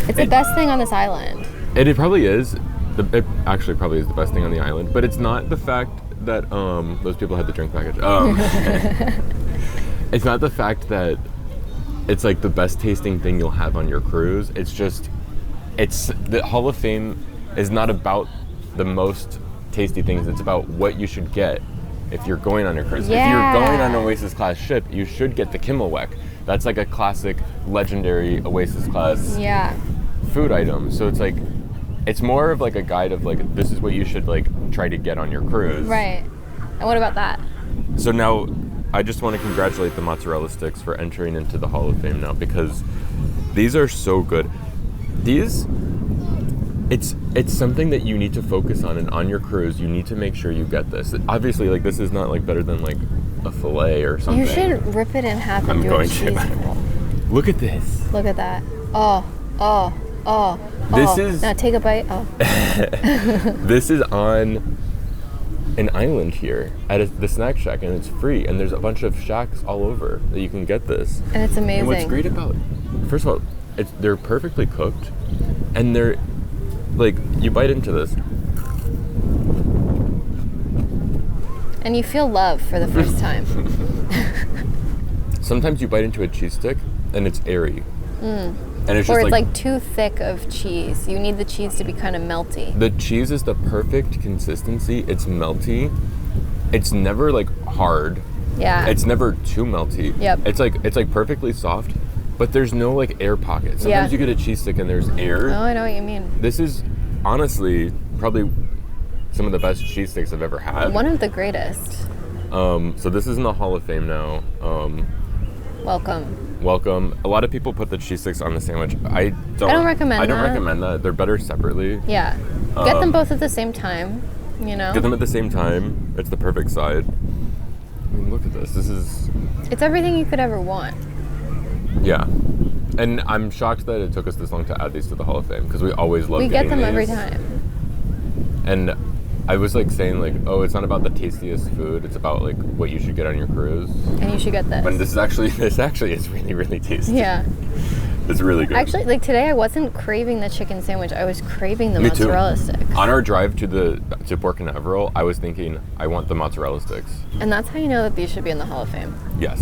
It's the best thing on this island. It probably is. It actually probably is the best thing on the island, but it's not the fact that those people had the drink package. It's not the fact that it's like the best tasting thing you'll have on your cruise. It's just, the Hall of Fame is not about the most tasty things. It's about what you should get if you're going on your cruise. Yeah. If you're going on an Oasis class ship, you should get the Kimmelweck. That's like a classic, legendary Oasis class food item. So it's like, it's more of like a guide of like, this is what you should like try to get on your cruise. Right. And what about that? So now, I just want to congratulate the mozzarella sticks for entering into the Hall of Fame now, because these are so good. These, it's something that you need to focus on, and on your cruise, you need to make sure you get this. Obviously, like this is not like better than like a fillet or something. You should rip it in half and do a cheese roll. Look at this. Look at that. Oh. This is... Now take a bite. Oh. This is on an island here at the snack shack, and it's free, and there's a bunch of shacks all over that you can get this. And it's amazing. And what's great about, first of all, they're perfectly cooked, and they're like, you bite into this and you feel love for the first time. Sometimes you bite into a cheese stick and it's airy. And it's Or just it's like too thick of cheese. You need the cheese to be kind of melty. The cheese is the perfect consistency. It's melty. It's never like hard. Yeah. It's never too melty. Yep. It's like perfectly soft, but there's no like air pockets. Sometimes you get a cheese stick and there's air. Oh, I know what you mean. This is honestly probably some of the best cheese sticks I've ever had. One of the greatest. So this is in the Hall of Fame now. Welcome. A lot of people put the cheese sticks on the sandwich. I don't recommend that. They're better separately. Yeah. Get them both at the same time, you know? Get them at the same time. It's the perfect side. I mean, look at this. It's everything you could ever want. Yeah. And I'm shocked that it took us this long to add these to the Hall of Fame, because we always love getting these. We get them every time. And I was like saying like, oh, it's not about the tastiest food. It's about like what you should get on your cruise. And you should get this. And this actually is really, really tasty. Yeah. It's really good. Actually, like today I wasn't craving the chicken sandwich. I was craving the mozzarella sticks. On our drive to Port Canaveral, I was thinking, I want the mozzarella sticks. And that's how you know that these should be in the Hall of Fame. Yes.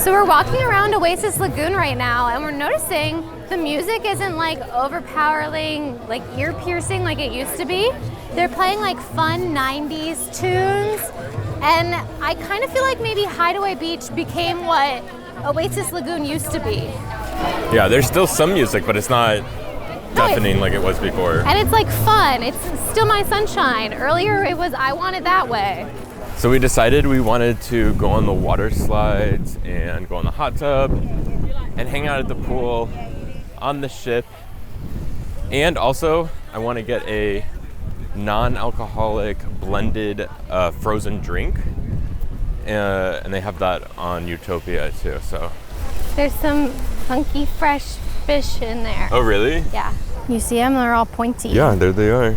So we're walking around Oasis Lagoon right now, and we're noticing the music isn't like overpowering, like ear piercing like it used to be. They're playing like fun 90s tunes, and I kind of feel like maybe Hideaway Beach became what Oasis Lagoon used to be. Yeah, there's still some music, but it's not deafening like it was before. And it's like fun. It's still my sunshine. Earlier it was I Want It That Way. So we decided we wanted to go on the water slides and go on the hot tub and hang out at the pool on the ship. And also, I want to get a non-alcoholic blended frozen drink. And they have that on Utopia too, so. There's some funky fresh fish in there. Oh, really? Yeah. You see them? They're all pointy. Yeah, there they are.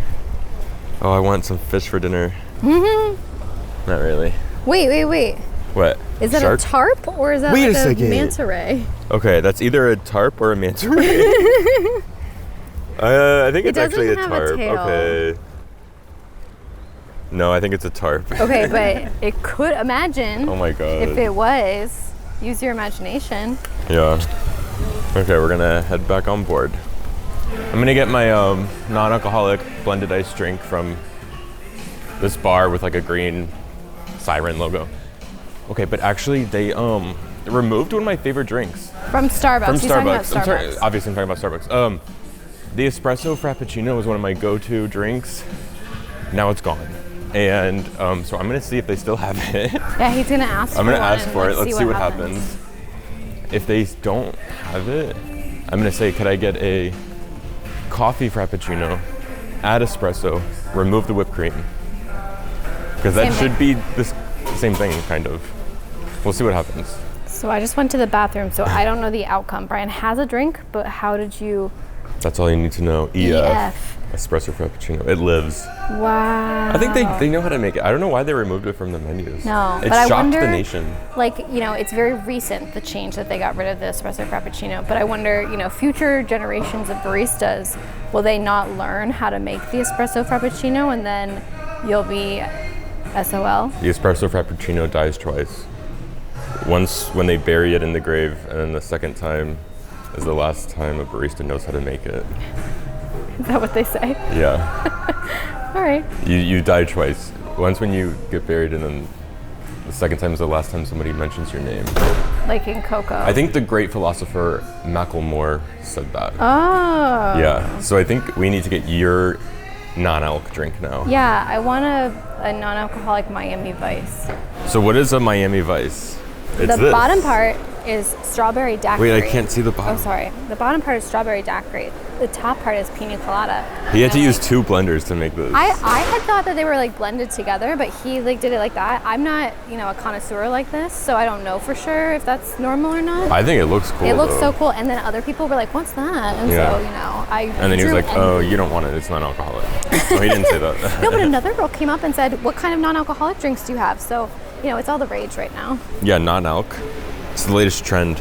Oh, I want some fish for dinner. Not really. Wait. What? Is that a tarp or is that like a manta ray? Okay, that's either a tarp or a manta ray. I think it's actually a tarp. Okay. No, I think it's a tarp. Okay, but it could, imagine. Oh my god. If it was, use your imagination. Yeah. Okay, we're gonna head back on board. I'm gonna get my non-alcoholic blended ice drink from this bar with like a green siren logo. Okay, but actually they removed one of my favorite drinks. From Starbucks. From Starbucks. I'm sorry, obviously I'm talking about Starbucks. The espresso frappuccino was one of my go-to drinks. Now it's gone. And so I'm gonna see if they still have it. Yeah, he's gonna ask for it. I'm gonna ask for it. Let's see what happens. If they don't have it, I'm gonna say, could I get a coffee frappuccino, add espresso, remove the whipped cream? Because that should be the same thing, kind of. We'll see what happens. So I just went to the bathroom, so I don't know the outcome. Brian has a drink, but how did you? That's all you need to know. EF. Espresso Frappuccino. It lives. Wow. I think they know how to make it. I don't know why they removed it from the menus. No, it but I shocked wonder, the nation. Like, it's very recent, the change that they got rid of the Espresso Frappuccino. But I wonder, future generations of baristas, will they not learn how to make the Espresso Frappuccino and then you'll be SOL? The Espresso Frappuccino dies twice. Once when they bury it in the grave, and then the second time is the last time a barista knows how to make it. Is that what they say? Yeah. All right. You die twice. Once when you get buried, and then the second time is the last time somebody mentions your name. Like in Coco. I think the great philosopher Macklemore said that. Oh. Yeah. So I think we need to get your non-alc drink now. Yeah, I want a non-alcoholic Miami Vice. So what is a Miami Vice? It's The this. bottom part is strawberry daiquiri. Wait, I can't see the bottom. Oh, sorry. The bottom part is strawberry daiquiri. The top part is pina colada. He had to use 2 blenders to make this. I had thought that they were like blended together, but he like did it like that. I'm not, a connoisseur like this, so I don't know for sure if that's normal or not. I think it looks cool. It looks though. so cool, and then other people were like, "What's that?" And Yeah. so, I. And then he was drew like, "Oh, you don't want it. It's non-alcoholic." No, he didn't say that. No, but another girl came up and said, "What kind of non-alcoholic drinks do you have?" So, it's all the rage right now. Yeah, non-alc. It's the latest trend.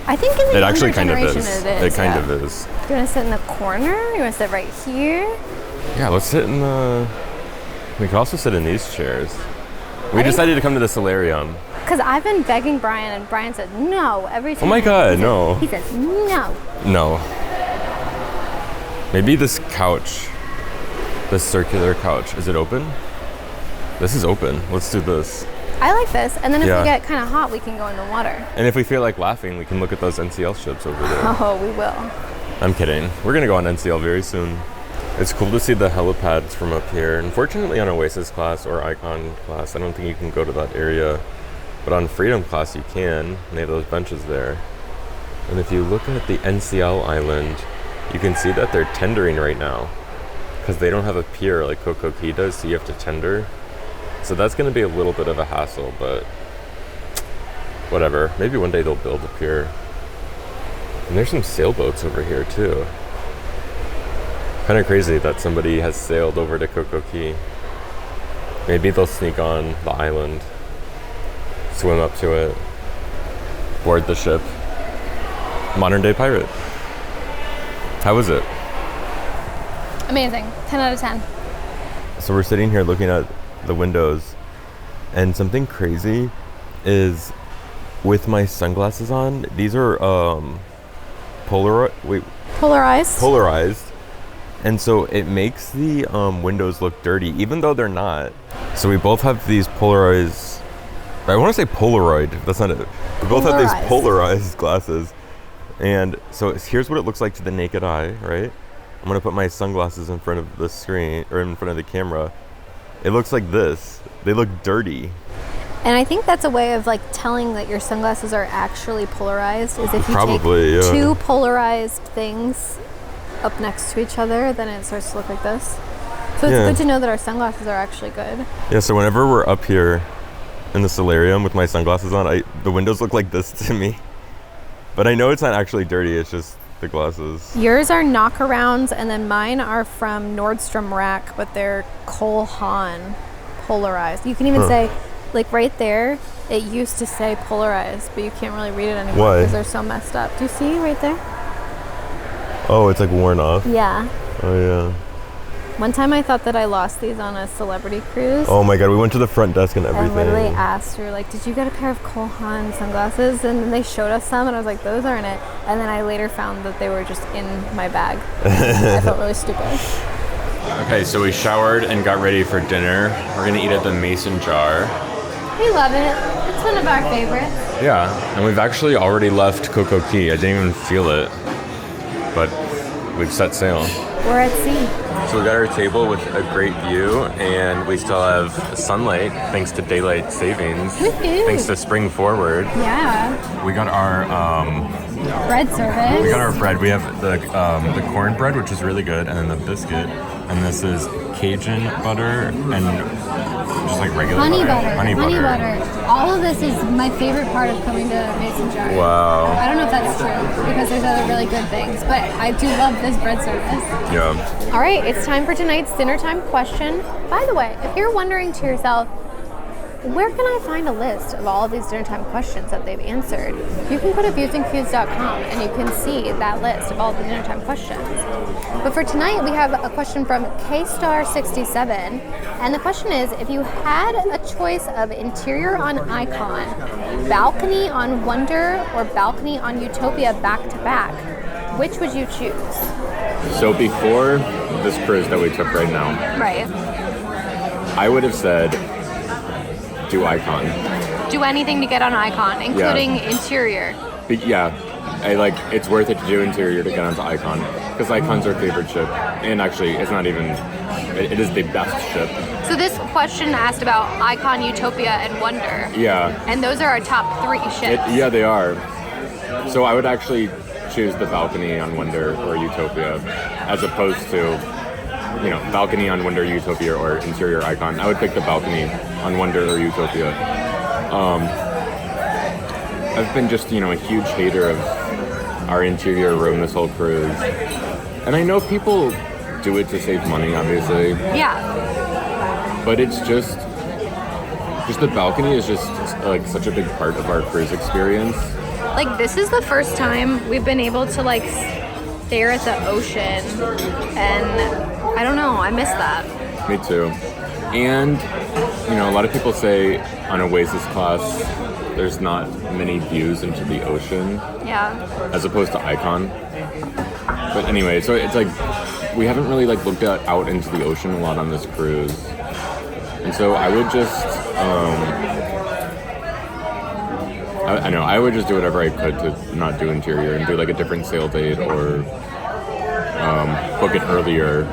I think in the It younger actually kind of generation is. it is. It kind of is. Do you want to sit in the corner? You want to sit right here? Yeah, let's sit in the... We could also sit in these chairs. We decided to come to the solarium. Because I've been begging Brian, and Brian said no every time. Oh my God, no. He says no. No. Maybe this couch. This circular couch. Is it open? This is open. Let's do this. I like this. And then if Yeah. we get kind of hot, we can go in the water. And if we feel like laughing, we can look at those NCL ships over there. Oh, we will. I'm kidding. We're going to go on NCL very soon. It's cool to see the helipads from up here. Unfortunately, on Oasis class or Icon class, I don't think you can go to that area. But on Freedom class, you can. And they have those benches there. And if you look at the NCL island, you can see that they're tendering right now. Because they don't have a pier like Coco Key does, so you have to tender. So that's going to be a little bit of a hassle, but whatever. Maybe one day they'll build a pier. And there's some sailboats over here too. Kind of crazy that somebody has sailed over to Coco Key. Maybe they'll sneak on the island, swim up to it, board the ship. Modern day pirate. How was it? Amazing. 10 out of 10. So we're sitting here looking at the windows, and something crazy is with my sunglasses on, these are polarized, and so it makes the windows look dirty even though they're not. So we both have these polarized, I want to say Polaroid, that's not it. We both have these polarized glasses, and so here's what it looks like to the naked eye, right? I'm gonna put my sunglasses in front of the screen, or in front of the camera. It looks like this. They look dirty. And I think that's a way of like telling that your sunglasses are actually polarized, is if you Probably, take yeah. 2 polarized things up next to each other, then it starts to look like this. So it's good to know that our sunglasses are actually good. Yeah, so whenever we're up here in the solarium with my sunglasses on, the windows look like this to me. But I know it's not actually dirty, it's just the glasses. Yours are knockarounds, and then mine are from Nordstrom Rack, but they're Cole Haan polarized. You can even say, like right there, it used to say polarized, but you can't really read it anymore Why? because they're so messed up. Do you see right there? Oh, it's like worn off. Yeah. Oh yeah. One time I thought that I lost these on a celebrity cruise. Oh my God, we went to the front desk and I everything. literally asked her, like, did you get a pair of Cole Haan sunglasses? And then they showed us some, and I was like, those aren't it. And then I later found that they were just in my bag. I felt really stupid. Okay, so we showered and got ready for dinner. We're gonna eat at the Mason Jar. We love it. It's one of our favorites. Yeah, and we've actually already left Coco Key. I didn't even feel it, but we've set sail. We're at sea. So we got our table with a great view, and we still have sunlight thanks to daylight savings, Woo-hoo. thanks to spring forward. Yeah. We got our Bread service. we got our bread. We have the cornbread, which is really good, and then the biscuit. And this is Cajun butter and just like regular honey butter? butter. Honey butter. All of this is my favorite part of coming to Mason Jar. Wow. I don't know if that's true because there's other really good things, but I do love this bread service. Yeah. All right, it's time for tonight's dinner time question. By the way, if you're wondering to yourself, where can I find a list of all of these dinner time questions that they've answered? You can go to viewsandcues.com and you can see that list of all the dinner time questions. But for tonight, we have a question from KStar67. And the question is, if you had a choice of interior on Icon, balcony on Wonder, or balcony on Utopia back to back, which would you choose? So before this cruise that we took right now, Right. I would have said do Icon. Do anything to get on Icon, including interior. It's worth it to do interior to get onto Icon because Icon's our favorite ship, and actually it's not even, it is the best ship. So this question asked about Icon, Utopia, and Wonder. Yeah. And those are our top 3 ships. Yeah, they are. So I would actually choose the balcony on Wonder or Utopia as opposed to, balcony on Wonder, Utopia, or interior Icon. I would pick the balcony on Wonder or Utopia. I've been just, a huge hater of our interior room this whole cruise. And I know people do it to save money, obviously. Yeah. But it's just the balcony is just like such a big part of our cruise experience. Like, this is the first time we've been able to stare at the ocean, and I don't know, I miss that. Me too. And, a lot of people say on Oasis class, there's not many views into the ocean. Yeah. As opposed to Icon. But anyway, so it's like, we haven't really looked out into the ocean a lot on this cruise. And so I would just, I would just do whatever I could to not do interior and do a different sail date or book it earlier.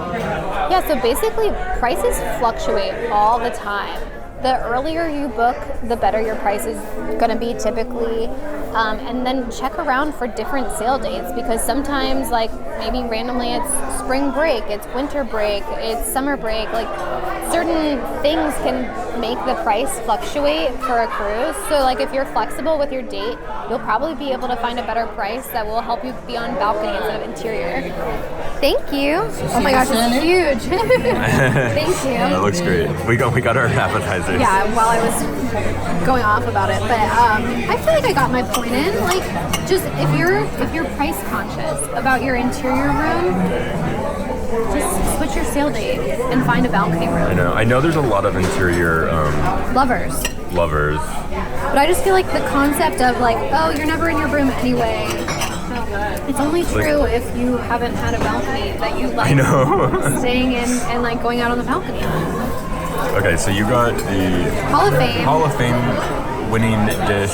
Yeah, so basically prices fluctuate all the time. The earlier you book, the better your price is going to be typically. And then check around for different sail dates because sometimes maybe randomly it's spring break, it's winter break, it's summer break. Certain things can make the price fluctuate for a cruise. So if you're flexible with your date, you'll probably be able to find a better price that will help you be on balcony instead of interior. Thank you. Oh my gosh, it's huge. Thank you. That looks great. We got our appetizers. Yeah, while I was going off about it, but I feel like I got my point in. Just if you're price conscious about your interior room, just switch your sail date and find a balcony room. I know there's a lot of interior Lovers. But I just feel like the concept of oh, you're never in your room anyway. It's only true if you haven't had a balcony that you like. I know. Staying in and going out on the balcony. Okay, so you got the Hall of Fame winning dish.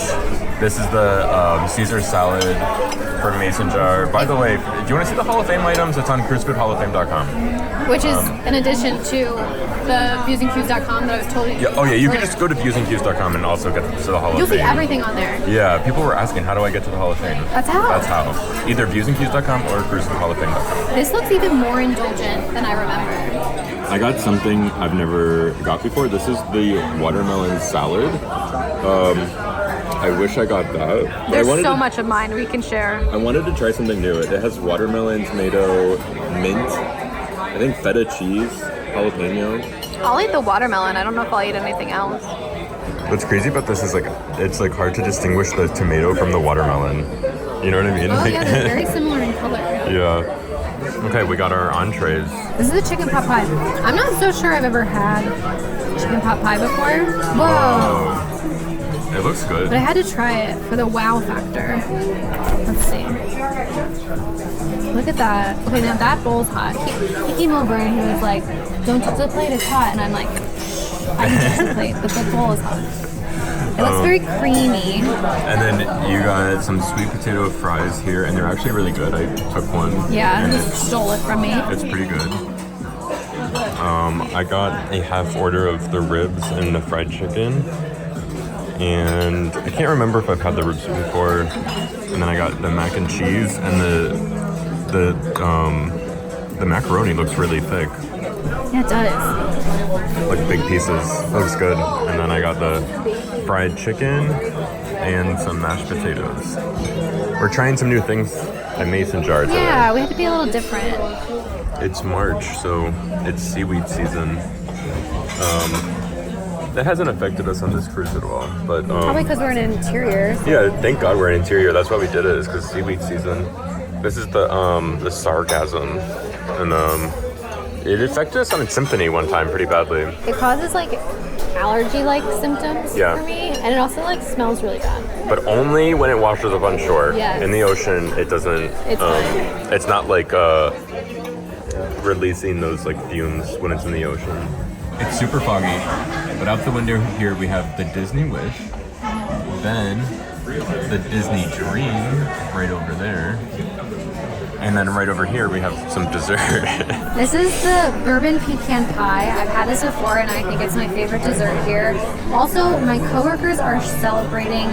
This is the Caesar salad from Mason Jar. By the way, do you want to see the Hall of Fame items? It's on cruisefoodhallofame.com. Which is in addition to the viewsandcues.com that I was told you. Yeah, you can just go to viewsandcues.com and also get to the Hall of Fame. You'll see everything on there. Yeah, people were asking, how do I get to the Hall of Fame? That's how. Either viewsandcues.com or cruisefoodhallofame.com. This looks even more indulgent than I remember. I got something I've never got before. This is the watermelon salad. I wish I got that. There's so much of mine we can share. I wanted to try something new. It has watermelon, tomato, mint, I think feta cheese, jalapeno. I'll eat the watermelon. I don't know if I'll eat anything else. What's crazy about this is it's hard to distinguish the tomato from the watermelon. You know what I mean? Oh yeah, they're very similar in color. Yeah. Okay, we got our entrees. This is a chicken pot pie. I'm not so sure I've ever had chicken pot pie before. Whoa. It looks good. But I had to try it for the wow factor. Let's see. Look at that. Okay, now that bowl's hot. Kiki Milburn, who was like, don't touch the plate, it's hot. And I'm like, I can touch the plate, but the bowl is hot. It looks very creamy. And then you got some sweet potato fries here, and they're actually really good. I took one. Yeah, and just stole it from me. It's pretty good. I got a half order of the ribs and the fried chicken. And I can't remember if I've had the ribs before. And then I got the mac and cheese, and the macaroni looks really thick. Yeah, it does. Like big pieces. Looks good. And then I got the fried chicken and some mashed potatoes. We're trying some new things at Mason Jar today. Yeah, we have to be a little different. It's March, so it's seaweed season. That hasn't affected us on this cruise at all, but Probably because we're in an interior. yeah, thank God we're in interior. That's why we did it, is because seaweed season. This is the sarcasm, and it affected us on Symphony one time pretty badly. It causes like allergy-like symptoms Yeah. for me, and it also like smells really bad. But only when it washes up on shore. Yes. In the ocean, it doesn't. It's fine. It's not like releasing those like fumes when it's in the ocean. It's super foggy, but out the window here we have the Disney Wish, then the Disney Dream right over there, and then right over here we have some dessert. This is the bourbon pecan pie. I've had this before, and I think it's my favorite dessert here. Also, my coworkers are celebrating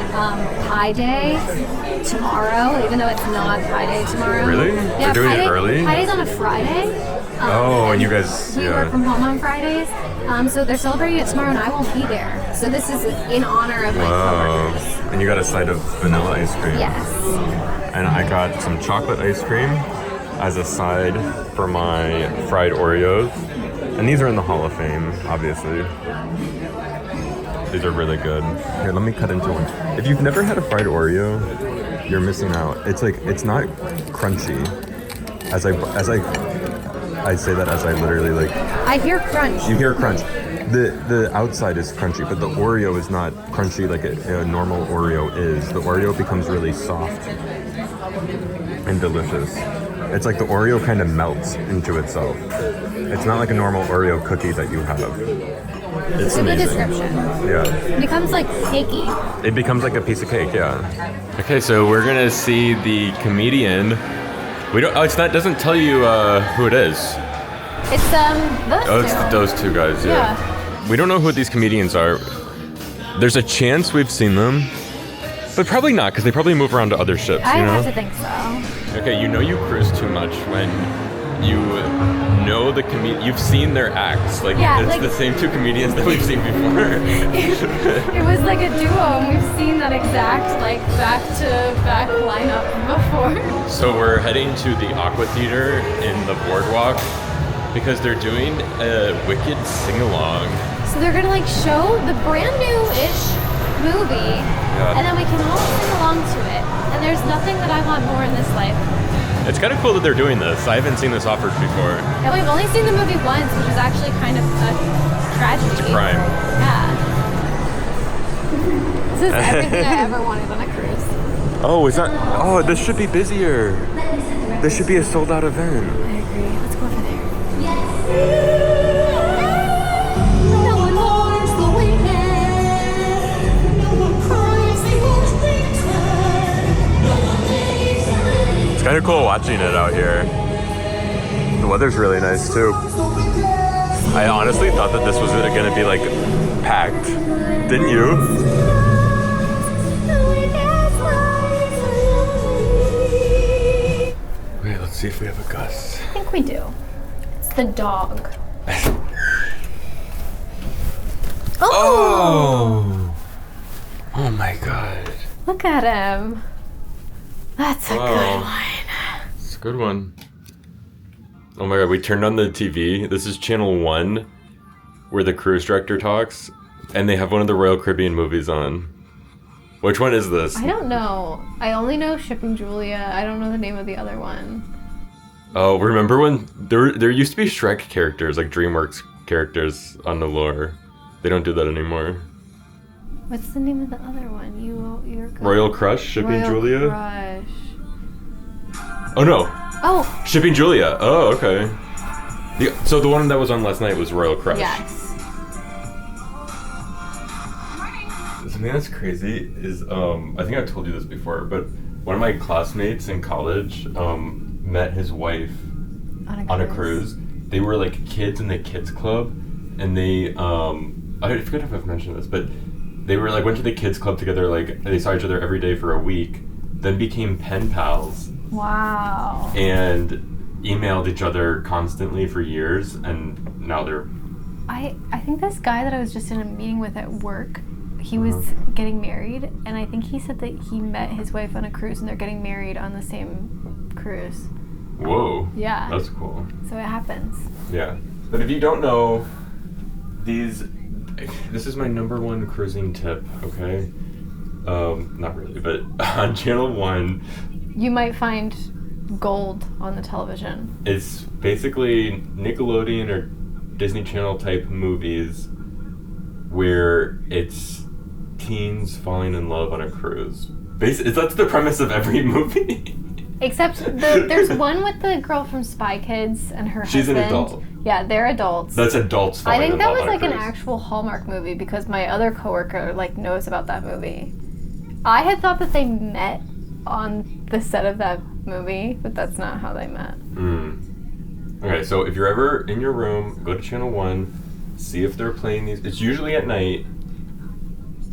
Pie Day tomorrow, even though it's not Pie Day tomorrow. Really? Yeah, They're doing Pie it Day, early? Pie Day's on a Friday. And you guys, We work from home on Fridays, so they're celebrating it tomorrow, and I won't be there. So this is in honor of my coworkers. And you got a side of vanilla ice cream. Yes. And I got some chocolate ice cream as a side for my fried Oreos. And these are in the Hall of Fame, obviously. These are really good. Here, let me cut into one. If you've never had a fried Oreo, you're missing out. It's like, it's not crunchy. I say that as I literally like... I hear crunch. You hear crunch. The outside is crunchy, but the Oreo is not crunchy like a normal Oreo is. The Oreo becomes really soft and delicious. It's like the Oreo kind of melts into itself. It's not like a normal Oreo cookie that you have. It's a good amazing. description. Yeah. It becomes like cakey. It becomes like a piece of cake, yeah. Okay, so we're gonna see the comedian. We don't. Oh, it's not. Doesn't tell you who it is. It's those Oh, two. it's those two guys. Yeah. We don't know who these comedians are. There's a chance we've seen them, but probably not, because they probably move around to other ships. I You know. have to think so. Okay, you know you cruise too much when you know the you've seen their acts. Like, Yeah, it's like- the same two comedians that we've seen before. It was like a duo, and we've seen that exact like back-to-back lineup before. So we're heading to the Aqua Theater in the boardwalk because they're doing a Wicked sing-along. So they're gonna like show the brand new-ish movie, and then we can all sing along to it. And there's nothing that I want more in this life. It's kind of cool that they're doing this. I haven't seen this offered before. And we've only seen the movie once, which is actually kind of a tragedy. It's a crime. Yeah. This is everything I ever wanted on a cruise. Oh, is that? Oh, this should be busier. This should be a sold-out event. I agree. Let's go over there. It's kind of cool watching it out here. The weather's really nice too. I honestly thought that this was going to be like packed. Didn't you? Wait, let's see if we have a GUSS. I think we do. It's the dog. Oh! Oh my god. Look at him. That's a good one. It's a good one. Oh my god, we turned on the TV. This is channel 1 where the cruise director talks, and they have one of the Royal Caribbean movies on. Which one is this? I don't know. I only know Shipping Julia. I don't know the name of the other one. Oh, remember when there used to be Shrek characters, like DreamWorks characters on Allure. They don't do that anymore. What's the name of the other one? You're Royal Crush, Shipping Royal Julia? Crush. Oh no, Oh, Shipping Julia. Oh, okay. So the one that was on last night was Royal Crush. yes. Something that's crazy is, I think I've told you this before, but one of my classmates in college met his wife on a cruise. They were like kids in the kids club, and they, I forget if I've mentioned this, but they were like, went to the kids club together, like they saw each other every day for a week, then became pen pals, Wow. and emailed each other constantly for years, and now they're... I think this guy that I was just in a meeting with at work, he was getting married, and I think he said that he met his wife on a cruise and they're getting married on the same cruise. Whoa. Yeah. That's cool. So it happens. Yeah. But if you don't know, this is my number one cruising tip, okay? Not really, but on Channel 1... You might find gold on the television. It's basically Nickelodeon or Disney Channel type movies where it's teens falling in love on a cruise. That's the premise of every movie. Except there's one with the girl from Spy Kids and her husband. She's an adult. Yeah, they're adults. That's adults falling in love. I think that was like an actual Hallmark movie because my other coworker like knows about that movie. I had thought that they met on the set of that movie, but that's not how they met. Okay, so if you're ever in your room, go to Channel 1, see if they're playing these. It's usually at night.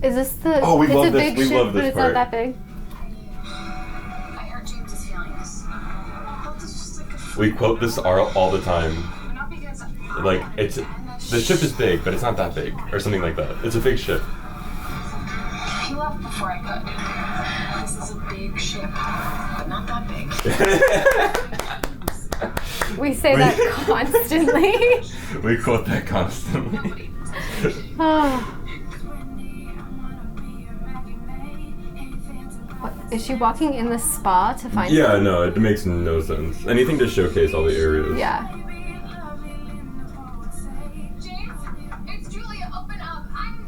Is this the... Oh, we love this. Big We ship, love this but it's part. not that big? I heard James is feeling this. Well, this is just like a We quote this all the time. not because Like, the ship is big, but it's not that big, or something like that. It's a big ship. he left before I could. This is a big ship, but not that big. We say that constantly. We quote that constantly. Oh. What, is she walking in the spa to find Yeah, no, it makes no sense. Anything to showcase all the areas. Yeah. James, it's Julia. Open up. I'm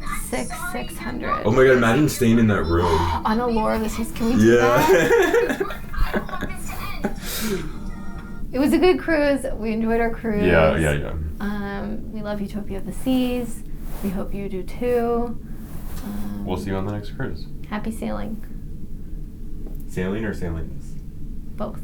600. Oh my god, imagine staying in that room. On Allure, can we do that? Yeah. I don't want this to end. It was a good cruise. We enjoyed our cruise. Yeah. We love Utopia of the Seas. We hope you do too. We'll see you on the next cruise. Happy sailing. Sailing or sailings? Both.